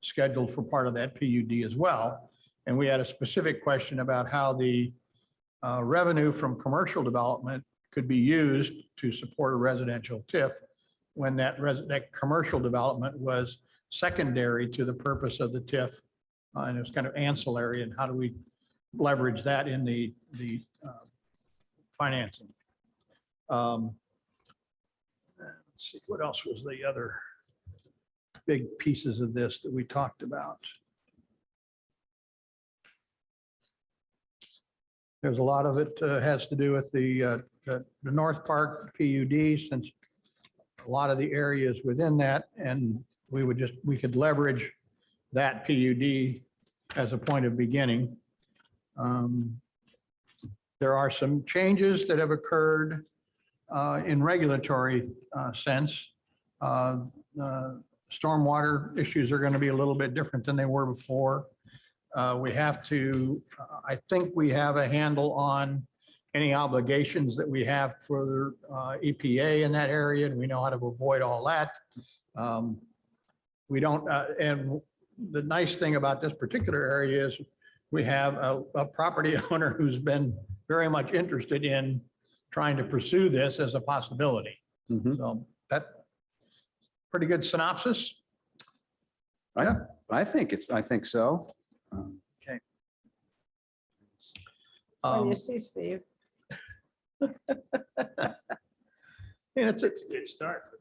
scheduled for part of that PUD as well. And we had a specific question about how the revenue from commercial development could be used to support a residential TIF when that commercial development was secondary to the purpose of the TIF, and it was kind of ancillary, and how do we leverage that in the financing. Let's see, what else was the other big pieces of this that we talked about? There's a lot of it has to do with the North Park PUD, since a lot of the areas within that, and we could leverage that PUD as a point of beginning. There are some changes that have occurred in regulatory sense. stormwater issues are going to be a little bit different than they were before. We have to, I think we have a handle on any obligations that we have for EPA in that area, and we know how to avoid all that. We don't, and the nice thing about this particular area is we have a property owner who's been very much interested in trying to pursue this as a possibility. Mhm. So that pretty good synopsis. I think so. What do Um, you see, Steve? And it's, It's a good start. But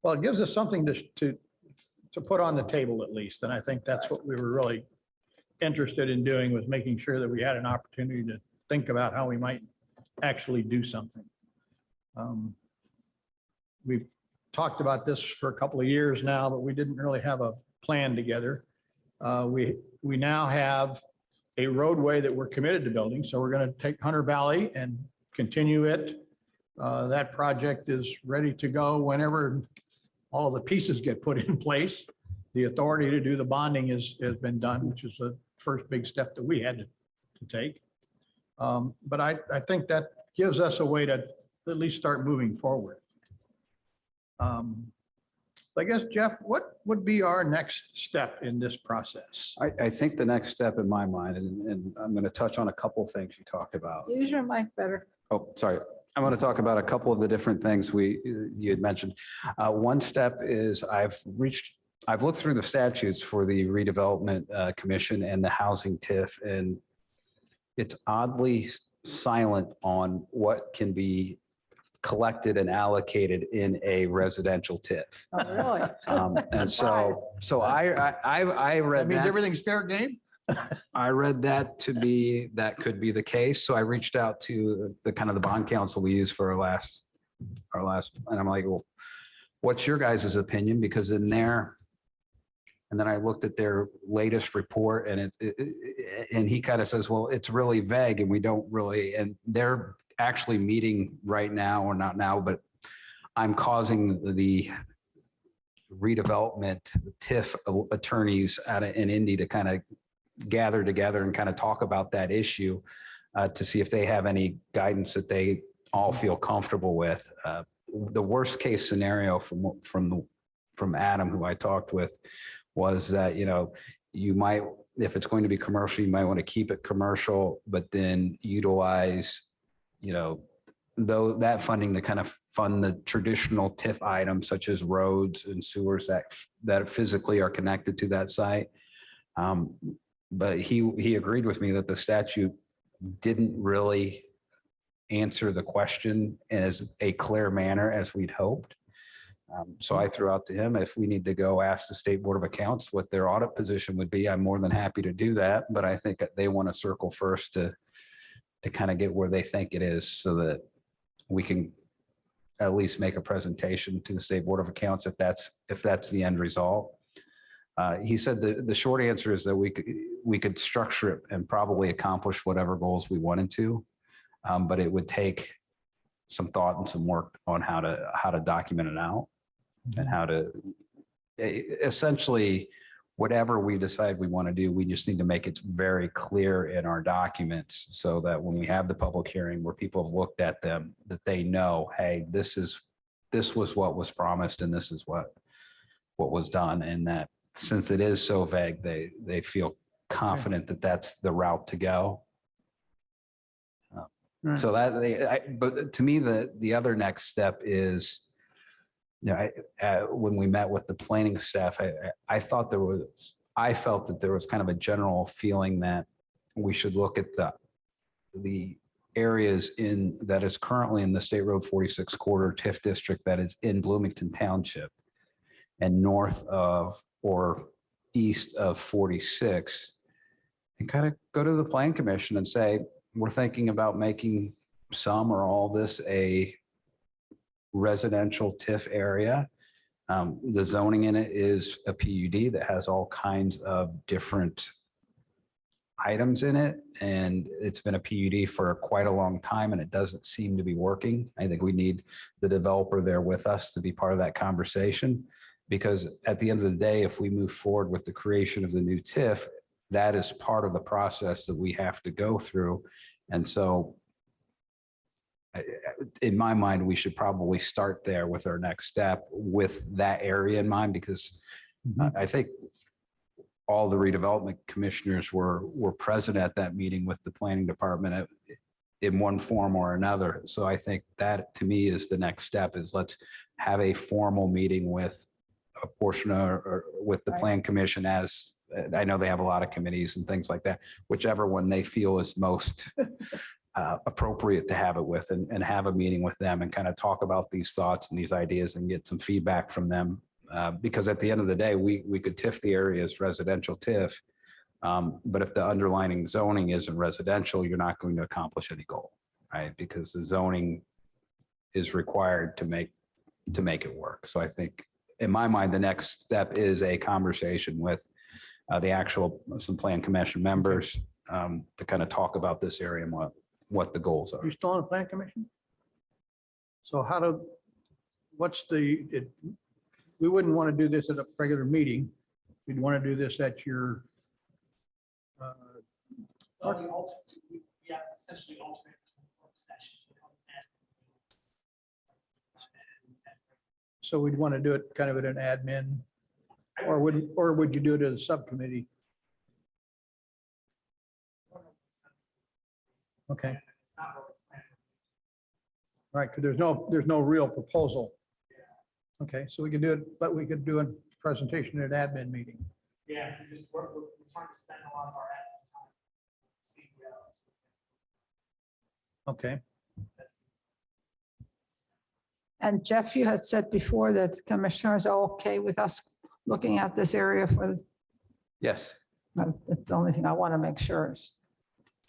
well, it gives us something to put on the table at least. And I think that's what we were really interested in doing, was making sure that we had an opportunity to think about how we might actually do something. We've talked about this for a couple of years now, but we didn't really have a plan together. We now have a roadway that we're committed to building, so we're going to take Hunter Valley and continue it. That project is ready to go whenever all of the pieces get put in place. The authority to do the bonding has been done, which is the first big step that we had to take. But I think that gives us a way to at least start moving forward. I guess, Jeff, what would be our next step in this process? I think the next step in my mind, and I'm going to touch on a couple of things you talked about. Use your mic better. Oh, sorry. I want to talk about a couple of the different things you had mentioned. One step is I've looked through the statutes for the redevelopment commission and the housing TIF, and it's oddly silent on what can be collected and allocated in a residential TIF. Oh, really? And so I That read means that. everything's fair game? I read that to be, that could be the case. So I reached out to the kind of the bond council we use for our last, and I'm like, well, what's your guys' opinion? Because in there, and then I looked at their latest report and and he kind of says, well, it's really vague and we don't really, and they're actually meeting right now, or not now, but I'm causing the redevelopment TIF attorneys in Indy to kind of gather together and kind of talk about that issue to see if they have any guidance that they all feel comfortable with. The worst case scenario from Adam, who I talked with, was that, you might, if it's going to be commercial, you might want to keep it commercial, but then utilize, though that funding to kind of fund the traditional TIF items such as roads and sewers that physically are connected to that site. But he agreed with me that the statute didn't really answer the question in as a clear manner as we'd hoped. So I threw out to him, if we need to go ask the State Board of Accounts what their audit position would be, I'm more than happy to do that. But I think that they want to circle first to kind of get where they think it is, so that we can at least make a presentation to the State Board of Accounts if that's the end result. He said the short answer is that we could structure it and probably accomplish whatever goals we wanted to, but it would take some thought and some work on how to document it out and how to essentially whatever we decide we want to do, we just need to make it very clear in our documents so that when we have the public hearing where people have looked at them, that they know, hey, this was what was promised and this is what was done. And that since it is so vague, they feel confident that that's the route to go. Right. So but to me, the other next step is, when we met with the planning staff, I felt that there was kind of a general feeling that we should look at the areas that is currently in the State Road 46 corridor TIF district that is in Bloomington Township and north of or east of 46, and kind of go to the Plan Commission and say, we're thinking about making some or all this a residential TIF area. The zoning in it is a PUD that has all kinds of different items in it, and it's been a PUD for quite a long time, and it doesn't seem to be working. I think we need the developer there with us to be part of that conversation, because at the end of the day, if we move forward with the creation of the new TIF, that is part of the process that we have to go through. And so in my mind, we should probably start there with our next step with that area in mind, because I think all the redevelopment commissioners were present at that meeting with the planning department in one form or another. So I think that to me is the next step, is let's have a formal meeting with a portion or with the plan commission, as I know they have a lot of committees and things like that, whichever one they feel is most appropriate to have it with, and have a meeting with them and kind of talk about these thoughts and these ideas and get some feedback from them. Because at the end of the day, we could TIF the area as residential TIF. But if the underlying zoning isn't residential, you're not going to accomplish any goal, right? Because the zoning is required to make it work. So I think in my mind, the next step is a conversation with some plan commission members to kind of talk about this area and what the goals are. You still on the plan commission? So we wouldn't want to do this at a regular meeting. We'd want to do this at your, Well, the yeah, essentially alternate work sessions. so we'd want to do it kind of at an admin, or would you do it as a subcommittee? Okay, It's not really planned. right, because there's no real proposal. Okay, so we could do it, but we could do a presentation at an admin meeting. Yeah, we're trying to spend a lot of our admin time. Okay, And Jeff, you had said before that commissioners are okay with us looking at this area for, Yes. that's the only thing I want to make sure is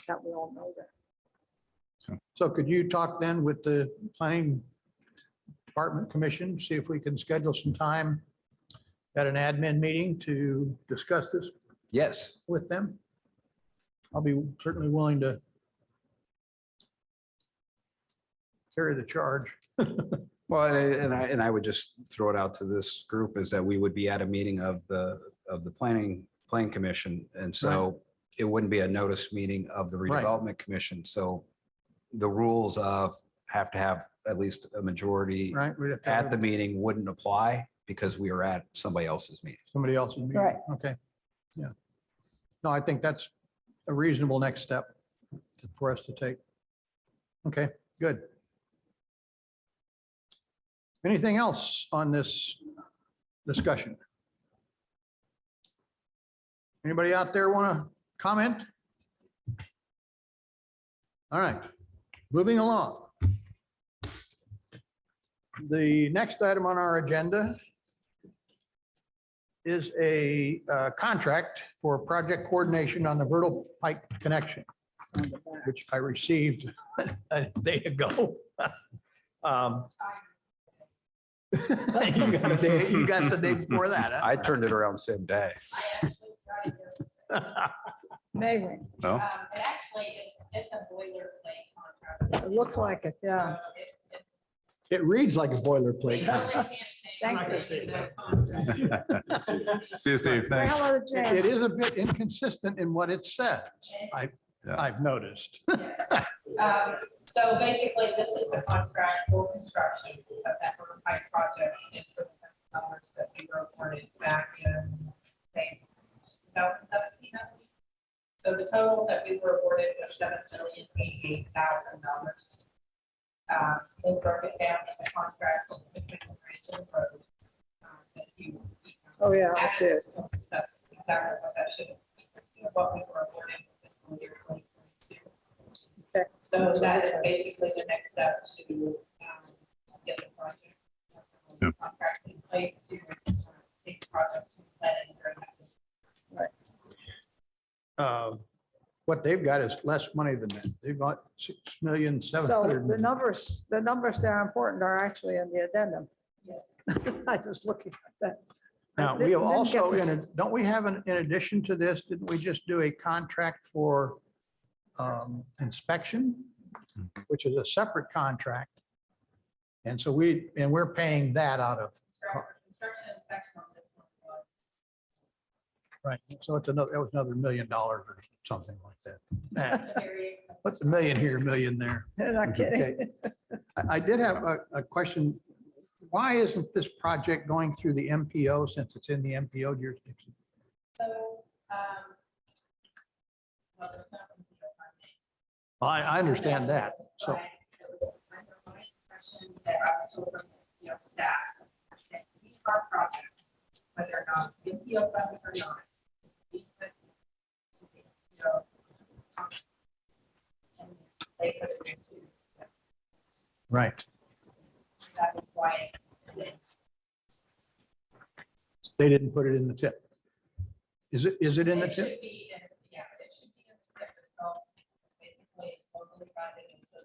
that we all know that. so could you talk then with the planning department commission, see if we can schedule some time at an admin meeting to discuss this Yes. with them? I'll be certainly willing to carry the charge. Well, and I would just throw it out to this group, is that we would be at a meeting of the planning commission. And so it wouldn't be a notice meeting of the Right. redevelopment commission. So the rules of have to have at least a majority Right? We'd have to at have the meeting wouldn't apply, because we were at somebody else's meeting. somebody else's meeting. Right. Okay, yeah. No, I think that's a reasonable next step for us to take. Okay, good. Anything else on this discussion? Anybody out there want to comment? All right, moving along. The next item on our agenda is a contract for project coordination on the Vertipike connection, which I received a day ago. You got the day before that, huh? I turned it around same day. Amazing. No? It actually, it's a boilerplate contract. It looks like it, yeah. So it's It reads like a boilerplate. really can't Thank change. you. the contract. See you, Steve. Say Thanks. hello to Jan. It is a bit inconsistent in what it says. I've noticed. Yes. So basically, this is a contract for construction of that Pike project and for the dollars that we were awarded back in, say, 2017, I believe. So the total that we were awarded was $7,088,000. They broke it down as a contract between the grants and the road. That you- Oh, yeah, I see it. That's exactly what that should be, what we were awarded for fiscal year 2022. Okay. So that is basically the next step to get the project contract in place to take the project to planning. What they've got is less money than that. They've got So $6,700,000. the numbers that are important are actually in the addendum. Yes. I was looking at that. Now, Then we have get also, this- don't we have, in addition to this, didn't we just do a contract for inspection, which is a separate contract? And so we're paying that out of, Construction inspection on this one was right, so it was another $1 million or something like that. the very. What's a million here, a million there? They're not kidding. I did have a question. Why isn't this project going through the MPO since it's in the MPO jurisdiction? So, well, there's nothing. Well, I understand that. So, But it was under my impression that I was told from, staff, that these are projects, whether or not it's MPO funded or not. we put, and they put it into. right. That is why it's. They didn't put it in the tip. Is it in the It tip? should be, yeah, it should be in the tip. So basically, it's locally funded until.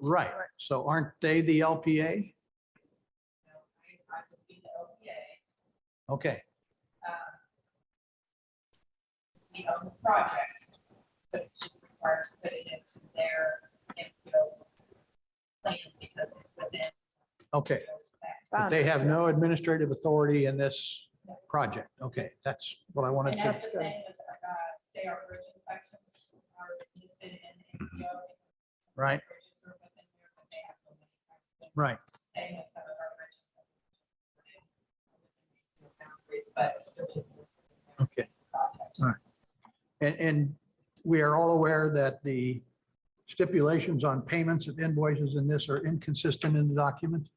Right. So aren't they the LPA? I would be the LPA. Okay. We own the project, but it's just required to put it into their MPO plans because it's within. Okay. that. But they have no administrative authority in this project. Okay, that's what I wanted And to. that's the same as, say, our bridge inspections are listed in MPO. Right. Bridges are within there, but they have no manufacturing. Right. Same with some of our bridges. But. they're just- Okay. All right. And we are all aware that the stipulations on payments of invoices in this are inconsistent in the document?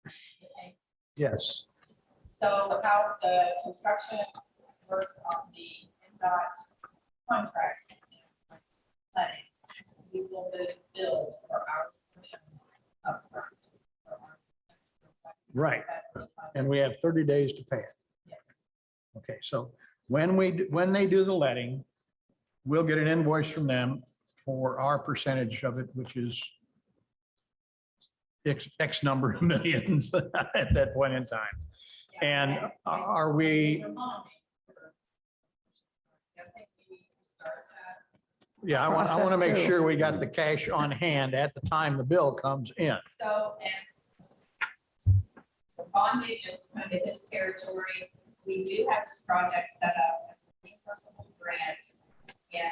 Okay. Yes. So how the construction works on the NDOT contracts and planning, we will build for our portion of. Right. And we have 30 days to pay it. Yes. Okay, so when they do the letting, we'll get an invoice from them for our percentage of it, which is X number of millions at that point in time. And are we, yeah, I want to Process make too. sure we got the cash on hand at the time the bill comes in. So, so bonding is kind of his territory. We do have this project set up as a reimbursable grant and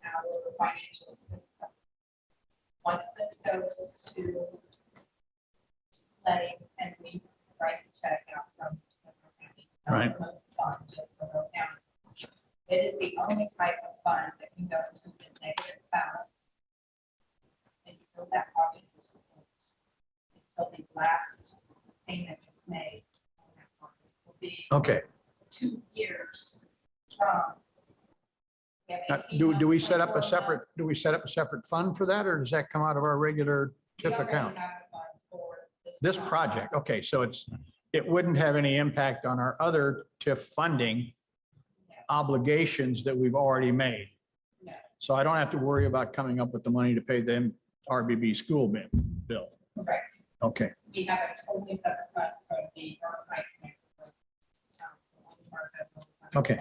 our financial system. Once this goes to letting and we write the check out from. Right. Just for Monroe County. It is the only type of fund that can go into the negative balance. Until that project is until the last payment is made. on that project will be Okay. 2 years from. We have Now, 18 do we months, set up a 24 separate, months. do we set up a separate fund for that, or does that come out of our regular We TIF already account? have a fund for This project, okay, so it wouldn't have any impact on our other TIF funding obligations that we've already made. No. So I don't have to worry about coming up with the money to pay them RBB school bill. Correct. Okay, We have a totally separate fund for the Vertipike. Okay.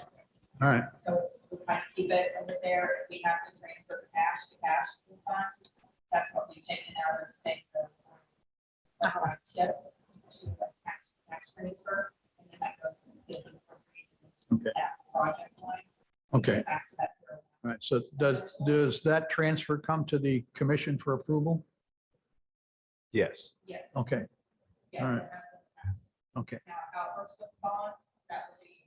all right, So it's, we kind of keep it over there. If we have to transfer cash fund, that's what we've taken out of, say, the tip to the tax transfer. And then that goes. gets incorporated into Okay. That project line. okay, Back to that zero. all right. So does that transfer come to the commission for approval? Yes. Yes. Okay, Yes, all right. it has in the past. okay, Now, how it works with bond, that will be,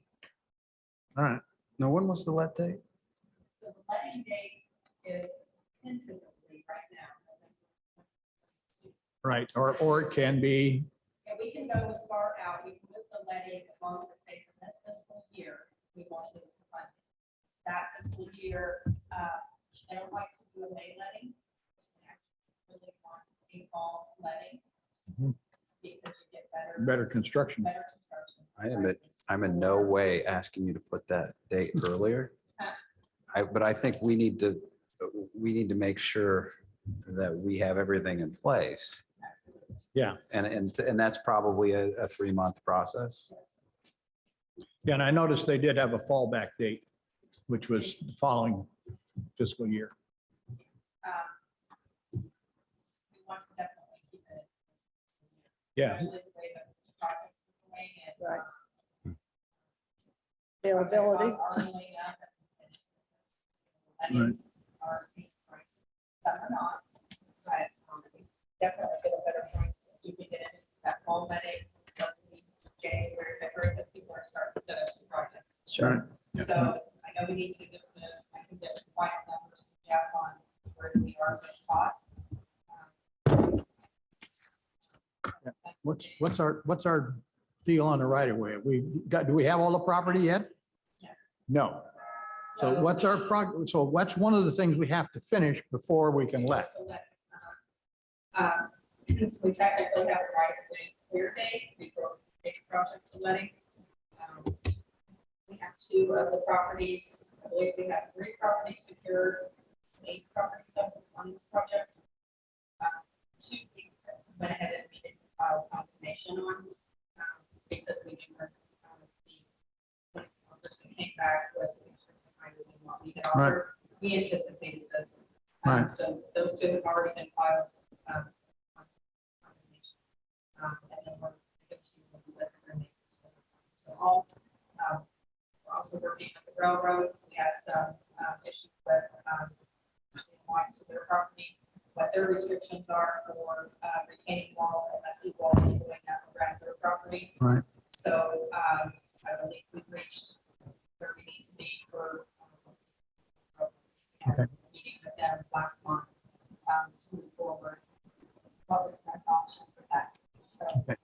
all right, Now, when was the let date? so the letting date is tentatively right now. right. Or it can be, And we can go as far out, we can move the letting as long as it stays in this fiscal year, we won't lose the funding. That fiscal year, they don't like to do a May letting. They actually really want a fall letting. Mhm. Because you get better. better construction. Better construction. I'm in no way asking you to put that date earlier. But I think we need to make sure that we have everything in place. Yeah, And that's probably a 3-month process. yeah, and I noticed they did have a fallback date, which was the following fiscal year. We want to definitely keep it. Yeah, Especially the way that the project is going and, Right. project Availability. costs are going up and lettings are being priced. Some are not, but we definitely get a better price if you can get into that fall letting. January, February, because people are starting to set up the project. Sure. So I know we need to get the, I can get quite numbers to Jeff on where we are with costs. what's our deal on the right of way? Do we have all the property yet? No. So what's our so what's one of the things we have to finish before we can let? So we technically have a right of way clear date before we take the project to letting. We have 2 of the properties, I believe we have 3 properties secured, 8 properties on this project. 2 we went ahead and we didn't file confirmation on, because we knew where the person came back was extremely higher than what we had offered. We anticipated this. Right. So those 2 have already been filed. Confirmation. And then we're going to let the remaining. So all, we're also working at the railroad. We had some issues with wanting to their property, what their restrictions are for retaining walls and messy walls going up around their property. Right. So I believe we've reached where we need to be for Okay. meeting with them last month to move forward. What was the best option for that? So Okay.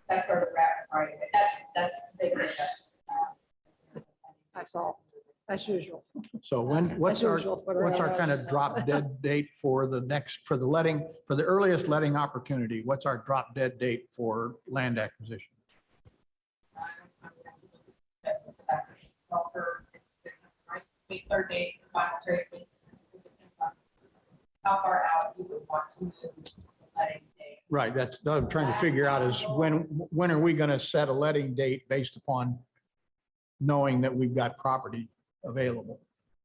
that's where we're at right away. That's the big issue. That's all, as usual. So what's As our usual for the kind railroad. of drop dead date for the letting, for the earliest letting opportunity? What's our drop dead date for land acquisition? Third days, the final tracings. It depends on how far out you would want to move the letting date. Right, that's what I'm trying to figure out is when are we going to set a letting date based upon knowing that we've got property available?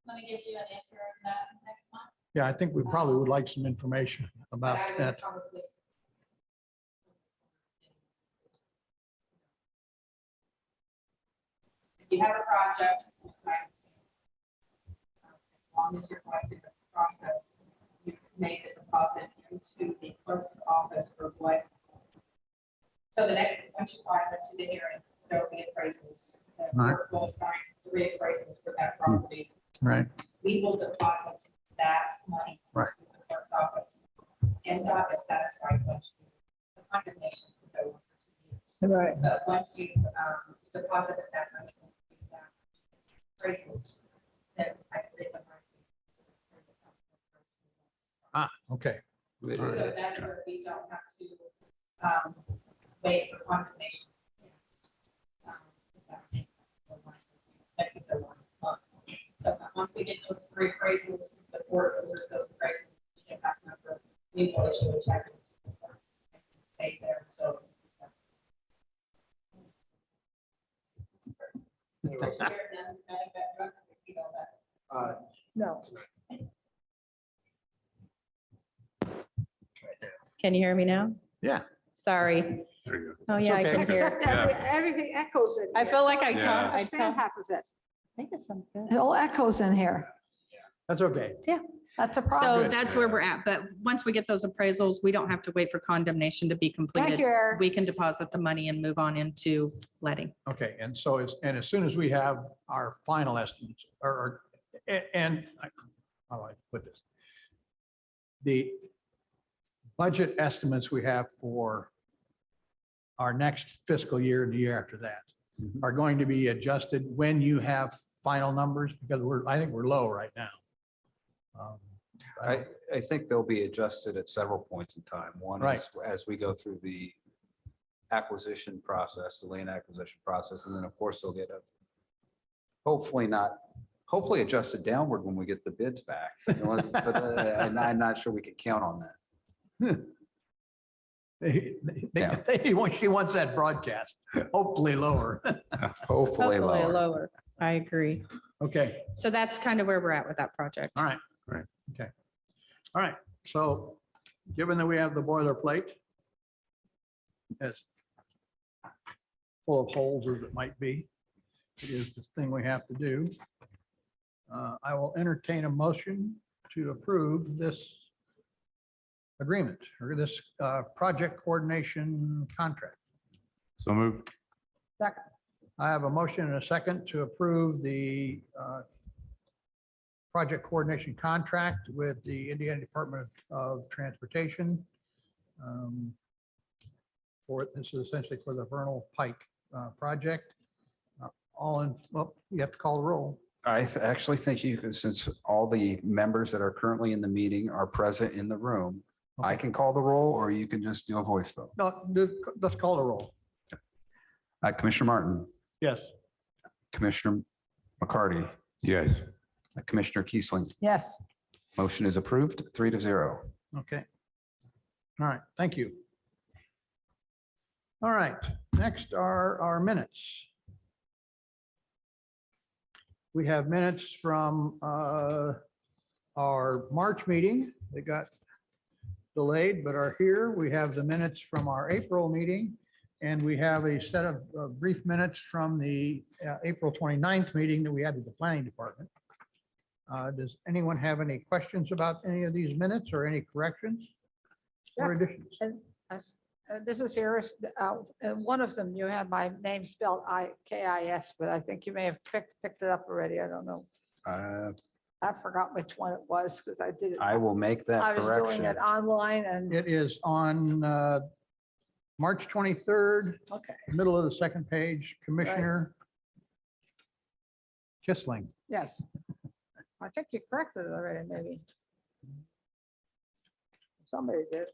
Let me give you an answer on that next month. Yeah, I think we probably would like some information about But I would that. probably- If you have a project, as long as you're going through the process, you make the deposit into the clerk's office for what. So the next, once you file it to the hearing, there will be appraisals. The Right. clerk will assign 3 appraisals for that property. Right, We will deposit that money Right. to the clerk's office. And that is satisfied once you, the condemnation can go on for 2 years. Right. But once you deposited that money, into that appraisals, then I believe the market. okay. So that's where we don't have to wait for condemnation. That could go on months. So once we get those 3 appraisals, the court orders those appraisals, we get back number, we will issue a check. It stays there until it's. No. Can you hear me now? Yeah. Sorry. There you Oh, yeah, I okay. can hear. Except that everything echoes in. I here. feel like I Yeah. can't, I Understand half of it. think it sounds good. It all echoes in here. That's okay. That's a So problem. that's where we're at. But once we get those appraisals, we don't have to wait for condemnation to be Thank completed. you, Eric. We can deposit the money and move on into letting. Okay, and so as soon as we have our final estimates and how do I put this? The budget estimates we have for our next fiscal year and the year after that Mhm. are going to be adjusted when you have final numbers, because I think we're low right now. I think they'll be adjusted at several points in time. One Right. is as we go through the acquisition process, the land acquisition process, and then of course they'll get hopefully adjusted downward when we get the bids back. But I'm not sure we can count on that. She wants that broadcast, hopefully lower. Hopefully lower. lower. I agree. Okay, So that's kind of where we're at with that project. all right. Right. Okay. All right, so given that we have the boilerplate, as full of holes as it might be, it is the thing we have to do. I will entertain a motion to approve this agreement or this project coordination contract. So moved. Second. I have a motion and a second to approve the project coordination contract with the Indiana Department of Transportation. This is essentially for the Vernal Pike project. All in, well, you have to call the roll. Actually think you could, since all the members that are currently in the meeting are present in the room, I Okay. can call the roll or you can just do a voice vote. No, let's call the roll. Commissioner Martin, Yes. Commissioner McCarty, Yes. Commissioner Kiesling. Yes. Motion is approved, 3-0. Okay. All right, thank you. All right, next are our minutes. We have minutes from our March meeting that got delayed, but are here. We have the minutes from our April meeting, and we have a set of brief minutes from the April 29th meeting that we had with the planning department. Does anyone have any questions about any of these minutes or any corrections or Yes. additions? And this is Iris. And one of them, you have my name spelled KIS, but I think you may have picked it up already. I don't know. I forgot which one it was because I did it. I will make that I was doing correction. it online and, It is on March 23rd, okay, middle of the second page, Commissioner Kissling. yes. I think you corrected it already, maybe. Somebody did.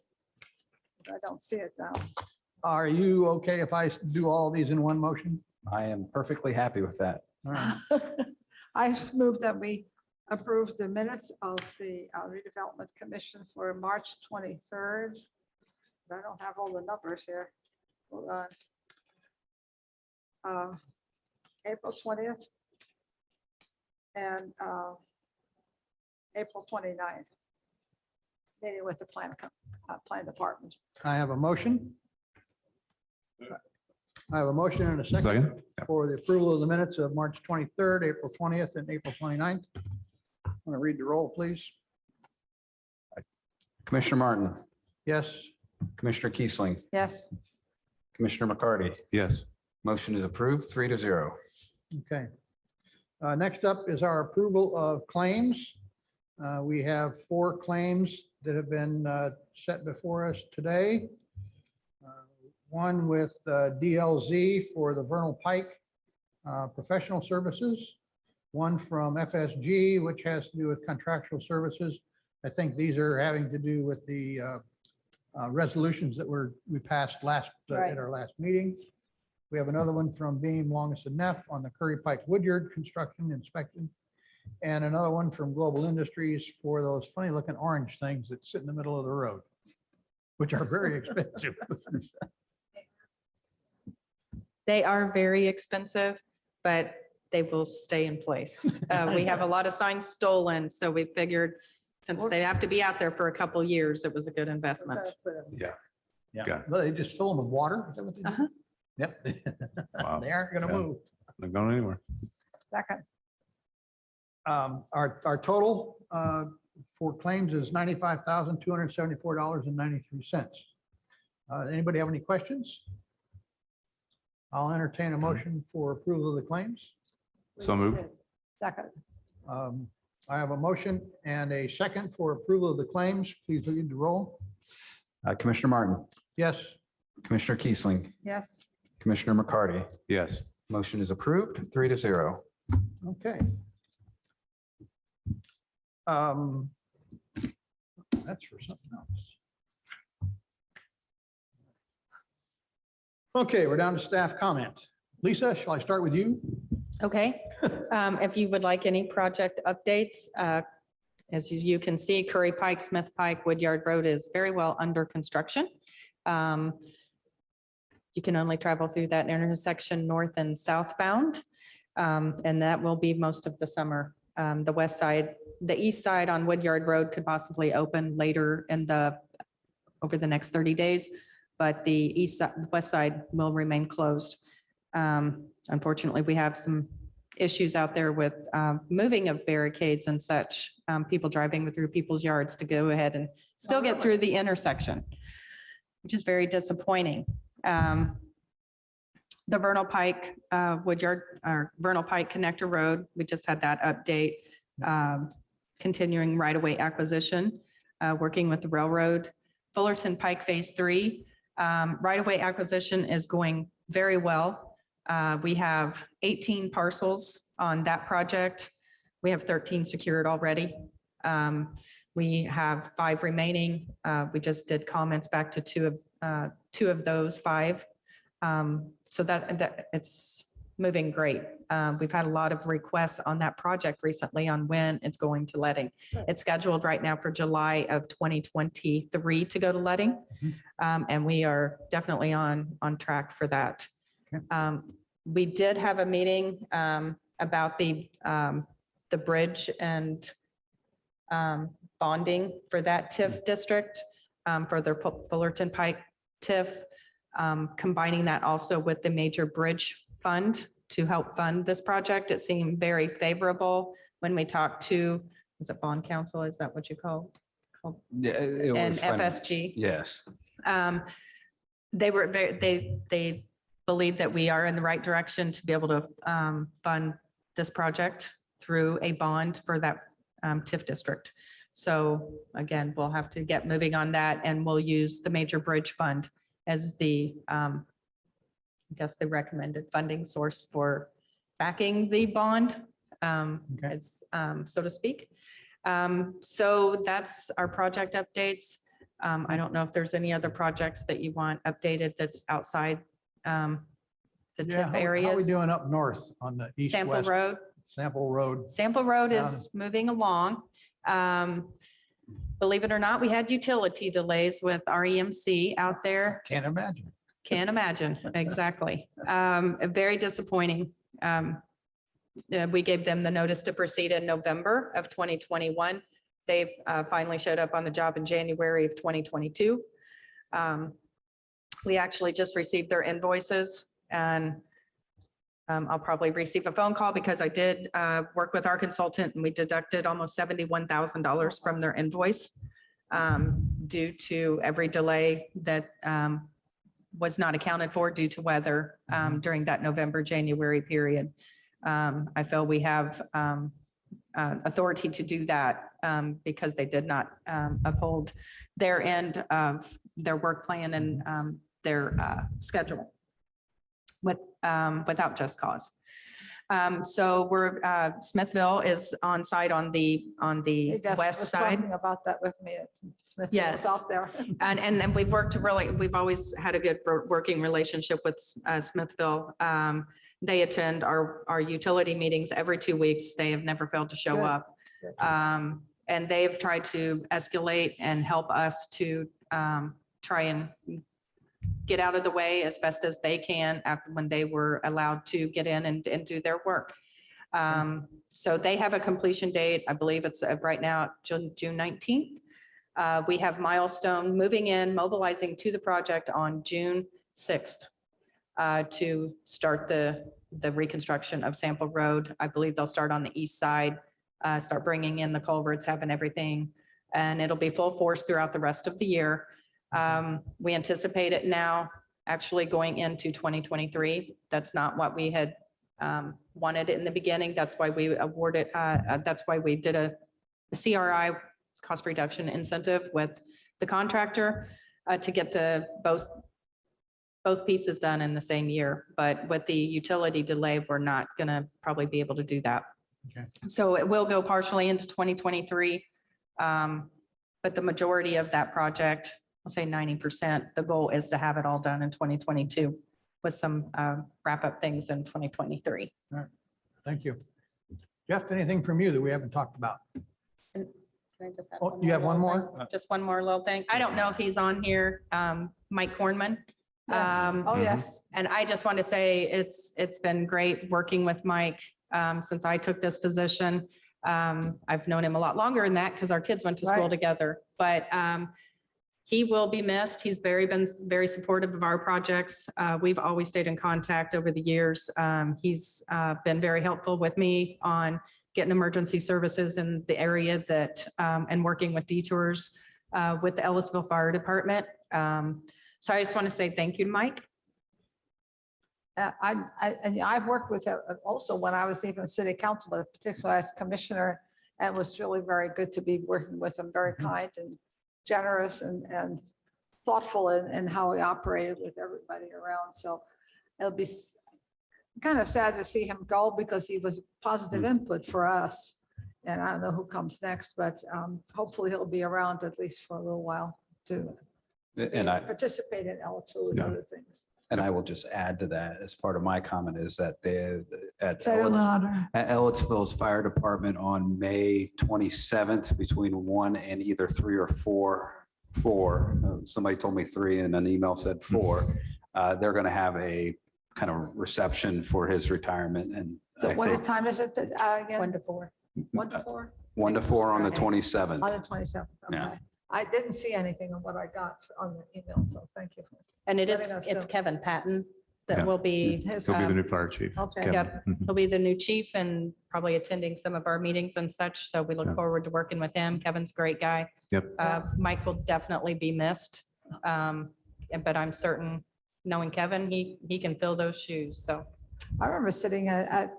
I don't see it now. Are you okay if I do all of these in one motion? I am perfectly happy with that. All right. I just moved that we approve the minutes of the redevelopment commission for March 23rd. But I don't have all the numbers here. Hold on. April 20th. And April 29th. Meeting with the plan department. I have a motion. I have a motion and a second Second. for the approval of the minutes of March 23rd, April 20th, and April 29th. Want to read the roll, please? Commissioner Martin, Yes. Commissioner Kiesling, Yes. Commissioner McCarty. Yes. Motion is approved, 3-0. Okay. Next up is our approval of claims. We have 4 claims that have been set before us today. One with DLZ for the Vernal Pike professional services. One from FSG, which has to do with contractual services. I think these are having to do with the resolutions that we passed Right. at our last meeting. We have another one from Beam, Longest and Neff on the Curry Pike Woodyard construction inspection. And another one from Global Industries for those funny looking orange things that sit in the middle of the road, which are very expensive. They are very expensive, but they will stay in place. We have a lot of signs stolen, so we figured since they have to be out there for a couple years, it was a good investment. Yeah. Yeah, Got it. well, they just fill them with water. Is that what they do? Uh-huh. Yep. Wow. They aren't gonna Yeah. move. Not going anywhere. Second. Our total for claims is $95,274.93. Anybody have any questions? I'll entertain a motion for approval of the claims. So moved. Second. I have a motion and a second for approval of the claims. Please lead the roll. Commissioner Martin, Yes. Commissioner Kiesling, Yes. Commissioner McCarty. Yes. Motion is approved, 3-0. Okay. That's for something else. Okay, we're down to staff comment. Lisa, shall I start with you? Okay, if you would like any project updates, as you can see, Curry Pike, Smith Pike, Woodyard Road is very well under construction. You can only travel through that intersection north and southbound. And that will be most of the summer. The west side, the east side on Woodyard Road could possibly open later over the next 30 days, but the west side will remain closed. Unfortunately, we have some issues out there with moving of barricades and such, people driving through people's yards to go ahead and still get through the intersection, which is very disappointing. The Vernal Pike, Vernal Pike Connector Road, we just had that update. Continuing right-of-way acquisition, working with the railroad. Fullerton Pike Phase 3, right-of-way acquisition is going very well. We have 18 parcels on that project. We have 13 secured already. We have 5 remaining. We just did comments back to two of those 5. So that it's moving great. We've had a lot of requests on that project recently on when it's going to letting. It's scheduled right now for July of 2023 to go to letting. And we are definitely on track for that. Okay. We did have a meeting about the bridge and bonding for that TIF district, for their Fullerton Pike TIF. Combining that also with the major bridge fund to help fund this project. It seemed very favorable when we talked to, is it bond council? Is that what you call? Yeah, it And was fun. FSG. Yes. They believe that we are in the right direction to be able to fund this project through a bond for that TIF district. So again, we'll have to get moving on that, and we'll use the major bridge fund as the, I guess, the recommended funding source for backing the bond, as, so to speak. So that's our project updates. I don't know if there's any other projects that you want updated that's outside the Yeah, TIP how are we areas. doing up north on the east Sample west? Road. Sample Road. Sample Road is moving along. Believe it or not, we had utility delays with our EMC out there. Can't imagine. Can't imagine, exactly. Very disappointing. We gave them the notice to proceed in November of 2021. They've finally showed up on the job in January of 2022. We actually just received their invoices, and I'll probably receive a phone call because I did work with our consultant, and we deducted almost $71,000 from their invoice due to every delay that was not accounted for due to weather during that November, January period. I feel we have authority to do that because they did not uphold their end of their work plan and their schedule without just cause. So we're Smithville is on site on the He just west was side. talking about that with me. Smith Yes. out there. And we've worked we've always had a good working relationship with Smithville. They attend our utility meetings every 2 weeks. They have never failed to show Good. up. And they've tried to escalate and help us to try and get out of the way as best as they can after when they were allowed to get in and do their work. So they have a completion date. I believe it's right now, June 19th. We have Milestone moving in, mobilizing to the project on June 6th to start the reconstruction of Sample Road. I believe they'll start on the east side, start bringing in the culverts, having everything, and it'll be full force throughout the rest of the year. We anticipate it now actually going into 2023. That's not what we had wanted in the beginning. That's why we awarded, that's why we did a CRI, cost reduction incentive, with the contractor to get both pieces done in the same year. But with the utility delay, we're not going to probably be able to do that. Okay. So it will go partially into 2023. But the majority of that project, I'll say 90%, the goal is to have it all done in 2022 with some wrap up things in 2023. Thank you. Jeff, anything from you that we haven't talked about? Can I just add Oh, you have one little more? thing? Just one more little thing. I don't know if he's on here, Mike Kornman. Yes. Oh, yes. And I just want to say it's been great working with Mike since I took this position. I've known him a lot longer than that because our kids went to school Right. together, but he will be missed. He's been very supportive of our projects. We've always stayed in contact over the years. He's been very helpful with me on getting emergency services in the area that, and working with detours with the Ellisville Fire Department. So I just want to say thank you to Mike. I've worked with him also when I was even city council, but particularly as commissioner, and it was really very good to be working with him, very kind and generous and thoughtful in how he operated with everybody around. So it'll be kind of sad to see him go because he was positive input for us. And I don't know who comes next, but hopefully he'll be around at least for a little while to And I, participate in L2 and Yeah. other things. and I will just add to that as part of my comment is that at Say it louder. Ellisville's Fire Department on May 27th, between 1 and either 3 or 4, somebody told me 3 and an email said 4. They're going to have a kind of reception for his retirement. And So I what think time is it again? 1 to 4. 1 to 4? 1 to 4 on the Friday. 27th. On the 27th, Yeah. okay. I didn't see anything of what I got on the email, so thank you. And Letting us it's know. Kevin Patton that Yeah. will be, His, He'll be the new fire chief. Okay. Kevin. Yep. Mhm. he'll be the new chief and probably attending some of our meetings and such. So we Yeah. look forward to working with him. Kevin's a great guy. Yep. Mike will definitely be missed. But I'm certain, knowing Kevin, he can fill those shoes. So I remember sitting at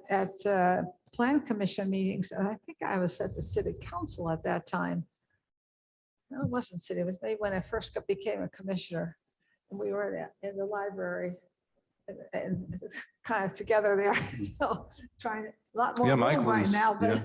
plan commission meetings, and I think I was at the city council at that time. No, it wasn't city, it was maybe when I first became a commissioner. And we were in the library and kind of together there, so trying, a lot more Yeah, Mike room right was- now, but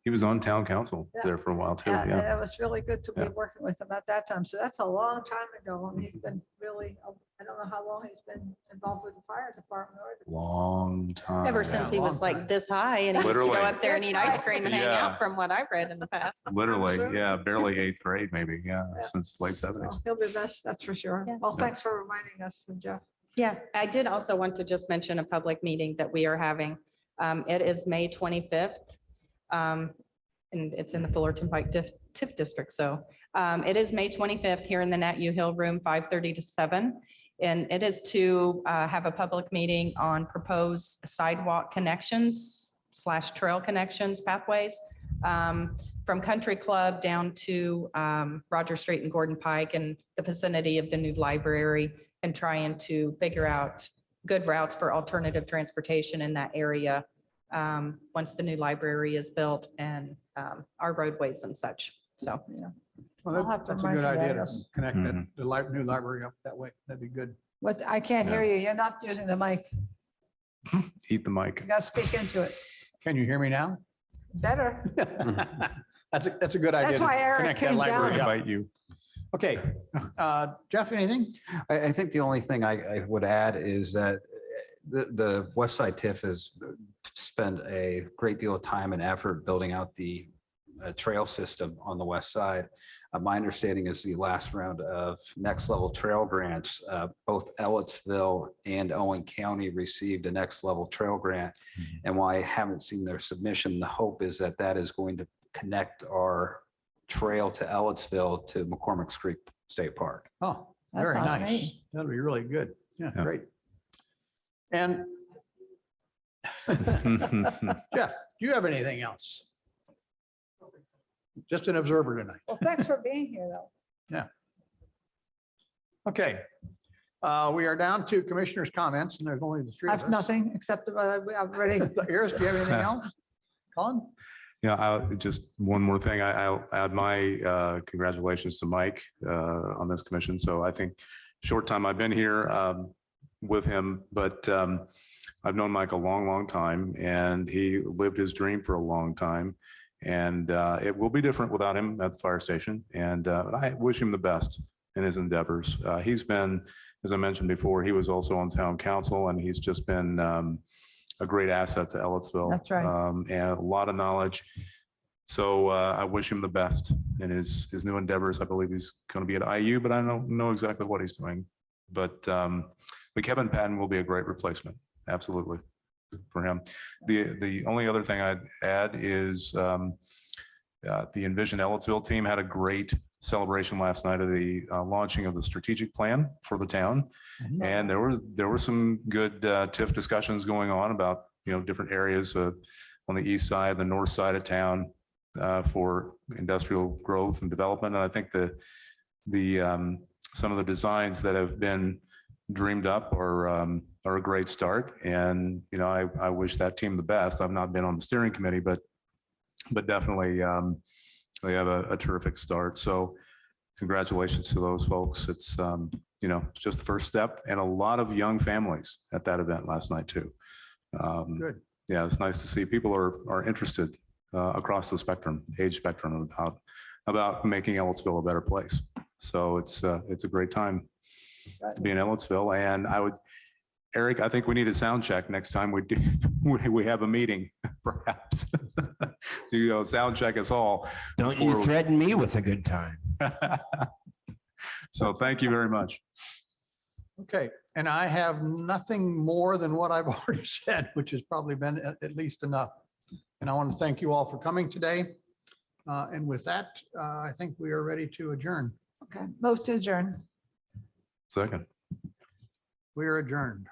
He was on town council Yeah. there for a while too. yeah, Yeah. it was really good to be Yeah. working with him at that time. So that's a long time ago, and he's been really, I don't know how long he's been involved with the fire department or the Long time. ever since he long was time. like this high and he used to Literally. go up there and eat That's ice cream and hang Yeah. out from what I've read in the past. Literally, Sure. yeah, barely 8th grade, maybe. Yeah, Yeah. since late So 70s. he'll be best, that's for sure. Yeah. Well, Yeah. thanks for reminding us, Jeff. Yeah, I did also want to just mention a public meeting that we are having. It is May 25th. And it's in the Fullerton Pike TIF district. So it is May 25th here in the Nat U Hill Room, 5:30 to 7. And it is to have a public meeting on proposed sidewalk connections / trail connections pathways from Country Club down to Roger Street and Gordon Pike and the vicinity of the new library, and trying to figure out good routes for alternative transportation in that area once the new library is built and our roadways and such. So, Yeah. Well, I'll have to that's a remind good you that, idea to yes. connect Mhm. the new library up that way. That'd be good. What, I can't hear you. You're not using the mic. Eat the mic. You gotta speak into it. Can you hear me now? Better. That's a good idea. That's to why Eric connect that came library down. up. Invite you. Okay, Jeff, anything? I think the only thing I would add is that the West Side TIF has spent a great deal of time and effort building out the trail system on the west side. My understanding is the last round of next level trail grants, both Ellettsville and Owen County received a next level trail grant. Mhm. And while I haven't seen their submission, the hope is that that is going to connect our trail to Ellettsville to McCormick's Creek State Park. Oh, That very sounds nice. neat. That'll be really good. Yeah, Yeah. great. And Jeff, do you have anything else? Just an observer tonight. Well, thanks for being here, though. Okay. We are down to commissioners' comments, and there's only the three I of us. have nothing except what I've already. Iris, do you have anything else? Colin? Yeah, just one more thing. I'll add my congratulations to Mike on this commission. So I think short time I've been here with him, but I've known Mike a long, long time, and he lived his dream for a long time. And it will be different without him at the fire station. And I wish him the best in his endeavors. He's been, as I mentioned before, he was also on town council, and he's just been a great asset to Ellettsville. That's right. And a lot of knowledge. So I wish him the best in his new endeavors. I believe he's going to be at IU, but I don't know exactly what he's doing. But Kevin Patton will be a great replacement. Absolutely. For him. The only other thing I'd add is the Envision Ellettsville team had a great celebration last night of the launching of the strategic plan for the town. And there were some good TIF discussions going on about, different areas on the east side, the north side of town for industrial growth and development. And I think some of the designs that have been dreamed up are a great start. And, I wish that team the best. I've not been on the steering committee, but definitely they have a terrific start. So congratulations to those folks. It's, just the first step, and a lot of young families at that event last night too. Good. Yeah, it's nice to see people are interested across the spectrum, age spectrum, about making Ellettsville a better place. So it's a great time to be in Ellettsville. And Eric, I think we need a sound check next time we have a meeting, perhaps. So, sound check us all. Don't you threaten me with a good time. So thank you very much. Okay, and I have nothing more than what I've already said, which has probably been at least enough. And I want to thank you all for coming today. And with that, I think we are ready to adjourn. Okay, most to adjourn. Second. We are adjourned.